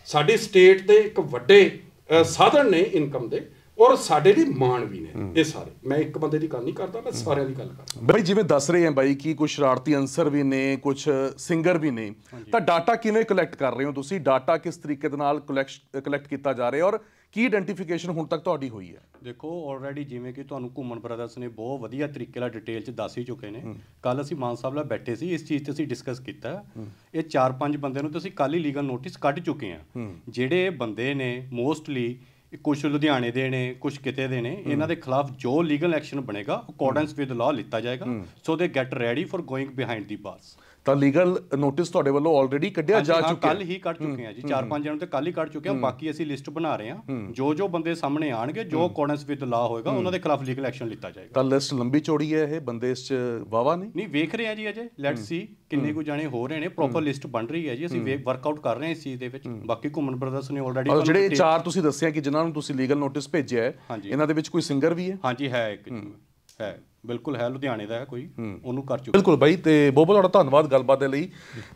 ਸਾਡੀ ਸਟੇਟ ਦੇ ਇੱਕ ਵੱਡੇ ਸਾਧਨ ਨੇ ਇਨਕਮ ਦੇ, ਔਰ ਸਾਡੇ ਲਈ ਮਾਣ ਵੀ ਨੇ ਇਹ ਸਾਰੇ। ਮੈਂ ਇੱਕ ਬੰਦੇ ਦੀ ਗੱਲ ਨਹੀਂ ਕਰਦਾ, ਮੈਂ ਸਾਰਿਆਂ ਦੀ ਗੱਲ ਕਰਦਾ। ਬਾਈ ਜਿਵੇਂ ਦੱਸ ਰਹੇ ਆ ਬਾਈ ਕਿ ਕੁਝ ਸ਼ਰਾਰਤੀ ਅਨਸਰ ਵੀ ਨੇ, ਕੁਝ ਸਿੰਗਰ ਵੀ ਨੇ, ਤਾਂ ਡਾਟਾ ਕਿਵੇਂ ਕਲੈਕਟ ਕਰ ਰਹੇ ਹੋ ਤੁਸੀਂ? ਡਾਟਾ ਕਿਸ ਤਰੀਕੇ ਦੇ ਨਾਲ ਕਲੈਕਟ ਕੀਤਾ ਜਾ ਰਿਹਾ ਔਰ ਕੀ ਆਇਡੈਂਟੀਫਿਕੇਸ਼ਨ ਹੁਣ ਤੱਕ ਤੁਹਾਡੀ ਹੋਈ ਹੈ? ਦੇਖੋ ਆਲਰੇਡੀ ਜਿਵੇਂ ਕਿ ਤੁਹਾਨੂੰ ਘੁੰਮਣ ਬ੍ਰਦਰਸ ਨੇ ਬਹੁਤ ਵਧੀਆ ਤਰੀਕੇ ਨਾਲ ਡਿਟੇਲ 'ਚ ਦੱਸ ਹੀ ਚੁੱਕੇ ਨੇ। ਕੱਲ ਅਸੀਂ ਮਾਨ ਸਾਹਿਬ ਨਾਲ ਬੈਠੇ ਸੀ, ਇਸ ਚੀਜ਼ ਤੇ ਅਸੀਂ ਡਿਸਕਸ ਕੀਤਾ। ਇਹ 4-5 ਬੰਦੇ ਨੂੰ ਤੁਸੀਂ ਕੱਲ ਹੀ ਲੀਗਲ ਨੋਟਿਸ ਕੱਢ ਚੁੱਕੇ ਆ। ਜਿਹੜੇ ਬੰਦੇ ਨੇ ਮੋਸਟਲੀ ਕੁਛ ਲੁਧਿਆਣੇ ਦੇ ਨੇ, ਕੁਛ ਕਿਤੇ ਦੇ ਨੇ, ਇਹਨਾਂ ਦੇ ਖਿਲਾਫ ਜੋ ਲੀਗਲ ਐਕਸ਼ਨ ਬਣੇਗਾ ਅਕੋਰਡੈਂਸ ਵਿਦ ਲਾਅ ਲਿੱਤਾ ਜਾਏਗਾ। ਸੋ ਦੇ get ready for going behind the ਬਾਰਸ। ਤਾਂ ਲੀਗਲ ਨੋਟਿਸ ਤੁਹਾਡੇ ਵੱਲੋਂ ਆਲਰੇਡੀ ਕੱਢਿਆ ਜਾ ਚੁੱਕਿਆ? ਕੱਲ ਹੀ ਕੱਢ ਚੁੱਕੇ ਆ ਜੀ, 4-5 ਜਣਾਂ ਤੇ ਕੱਲ ਹੀ ਕੱਢ ਚੁੱਕੇ ਆ। ਬਾਕੀ ਅਸੀਂ ਲਿਸਟ ਬਣਾ ਰਹੇ ਹਾਂ, ਜੋ ਬੰਦੇ ਸਾਹਮਣੇ ਆਣਗੇ, ਜੋ ਅਕੋਰਡੈਂਸ ਵਿਦ ਲਾਅ ਹੋਏਗਾ, ਉਹਨਾਂ ਦੇ ਖਿਲਾਫ ਲੀਗਲ ਐਕਸ਼ਨ ਲਿੱਤਾ ਜਾਏਗਾ। ਤਾਂ ਲਿਸਟ ਲੰਬੀ ਚੌੜੀ ਹੈ, ਇਹ ਬੰਦੇ ਇਸ 'ਚ ਵਾਵਾ ਨੇ? ਨਹੀਂ, ਵੇਖ ਰਹੇ ਆ ਜੀ ਅਜੇ, ਲੈਟਸ ਸੀ ਕਿੰਨੇ ਕੁ ਜਾਣੇ ਹੋ ਰਹੇ ਨੇ। ਪ੍ਰੋਪਰ ਲਿਸਟ ਬਣ ਰਹੀ ਹੈ ਜੀ, ਅਸੀਂ ਵਰਕਆਊਟ ਕਰ ਰਹੇ ਹਾਂ ਇਸ ਚੀਜ਼ ਦੇ ਵਿੱਚ। ਬਾਕੀ ਘੁੰਮਣ ਬ੍ਰਦਰਸ ਨੇ ਆਲਰੇਡੀ ਜਿਹੜੇ 4 ਤੁਸੀਂ ਦੱਸਿਆ ਕਿ ਜਿਨ੍ਹਾਂ ਨੂੰ ਤੁਸੀਂ ਲੀਗਲ ਨੋਟਿਸ ਭੇਜਿਆ ਹੈ, ਇਹਨਾਂ ਦੇ ਵਿੱਚ ਕੋਈ ਸਿੰਗਰ ਵੀ ਹੈ? ਹਾਂਜੀ ਹੈ, ਇੱਕ ਹੈ, ਬਿਲਕੁਲ ਹੈ, ਲੁਧਿਆਣੇ ਦਾ ਹੈ ਕੋਈ, ਉਹਨੂੰ ਕਰ ਚੁੱਕਾ। ਬਿਲਕੁਲ ਬਾਈ, ਤੇ ਬਹੁਤ ਬਹੁਤ ਤੁਹਾਡਾ ਧੰਨਵਾਦ ਗੱਲਬਾਤ ਦੇ ਲਈ।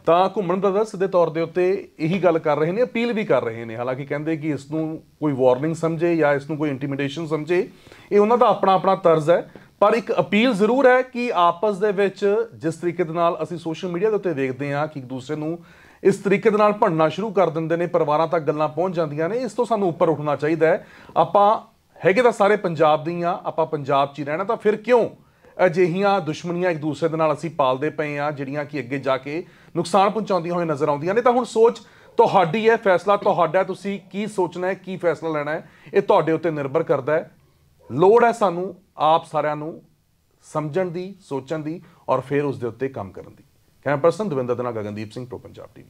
ਤਾਂ ਘੁੰਮਣ ਬ੍ਰਦਰਸ ਸਿੱਧੇ ਤੌਰ ਦੇ ਉੱਤੇ ਇਹੀ ਗੱਲ ਕਰ ਰਹੇ ਨੇ, ਅਪੀਲ ਵੀ ਕਰ ਰਹੇ ਨੇ। ਹਾਲਾਂਕਿ ਕਹਿੰਦੇ ਕਿ ਇਸ ਨੂੰ ਕੋਈ ਵਾਰਨਿੰਗ ਸਮਝੇ ਜਾਂ ਇਸ ਨੂੰ ਕੋਈ ਇੰਟੀਮੀਡੇਸ਼ਨ ਸਮਝੇ, ਇਹ ਉਹਨਾਂ ਦਾ ਆਪਣਾ ਆਪਣਾ ਤਰਜ਼ ਹੈ। ਪਰ ਇੱਕ ਅਪੀਲ ਜ਼ਰੂਰ ਹੈ ਕਿ ਆਪਸ ਦੇ ਵਿੱਚ ਜਿਸ ਤਰੀਕੇ ਦੇ ਨਾਲ ਅਸੀਂ ਸੋਸ਼ਲ ਮੀਡੀਆ ਦੇ ਉੱਤੇ ਵੇਖਦੇ ਹਾਂ ਕਿ ਇੱਕ ਦੂਸਰੇ ਨੂੰ ਇਸ ਤਰੀਕੇ ਦੇ ਨਾਲ ਭੰਡਣਾ ਸ਼ੁਰੂ ਕਰ ਦਿੰਦੇ ਨੇ, ਪਰਿਵਾਰਾਂ ਤੱਕ ਗੱਲਾਂ ਪਹੁੰਚ ਜਾਂਦੀਆਂ ਨੇ, ਇਸ ਤੋਂ ਸਾਨੂੰ ਉੱਪਰ ਉੱਠਣਾ ਚਾਹੀਦਾ ਹੈ। ਆਪਾਂ ਹੈਗੇ ਤਾਂ ਸਾਰੇ ਪੰਜਾਬ ਦੀਆਂ, ਆਪਾਂ ਪੰਜਾਬ 'ਚ ਹੀ ਰਹਿਣਾ, ਤਾਂ ਫਿਰ ਕਿਉਂ ਅਜਿਹੀਆਂ ਦੁਸ਼ਮਣੀਆਂ ਇੱਕ ਦੂਸਰੇ ਦੇ ਨਾਲ ਅਸੀਂ ਪਾਲਦੇ ਪਏ ਹਾਂ, ਜਿਹੜੀਆਂ ਕਿ ਅੱਗੇ ਜਾ ਕੇ ਨੁਕਸਾਨ ਪਹੁੰਚਾਉਂਦੀਆਂ ਹੋਈਆਂ ਨਜ਼ਰ ਆਉਂਦੀਆਂ ਨੇ? ਤਾਂ ਹੁਣ ਸੋਚ ਤੁਹਾਡੀ ਹੈ, ਫੈਸਲਾ ਤੁਹਾਡਾ, ਤੁਸੀਂ ਕੀ ਸੋਚਣਾ ਹੈ, ਕੀ ਫੈਸਲਾ ਲੈਣਾ ਹੈ, ਇਹ ਤੁਹਾਡੇ ਉੱਤੇ ਨਿਰਭਰ ਕਰਦਾ ਹੈ। ਲੋੜ ਹੈ ਸਾਨੂੰ ਆਪ ਸਾਰਿਆਂ ਨੂੰ ਸਮਝਣ ਦੀ, ਸੋਚਣ ਦੀ, ਔਰ ਫਿਰ ਉਸ ਦੇ ਉੱਤੇ ਕੰਮ ਕਰਨ ਦੀ। ਕੈਮਰਾ ਪਰਸਨ ਦਵਿੰਦਰ ਦੇ ਨਾਲ ਗਗਨਦੀਪ ਸਿੰਘ, ਪ੍ਰੋ ਪੰਜਾਬ ਟੀਵੀ।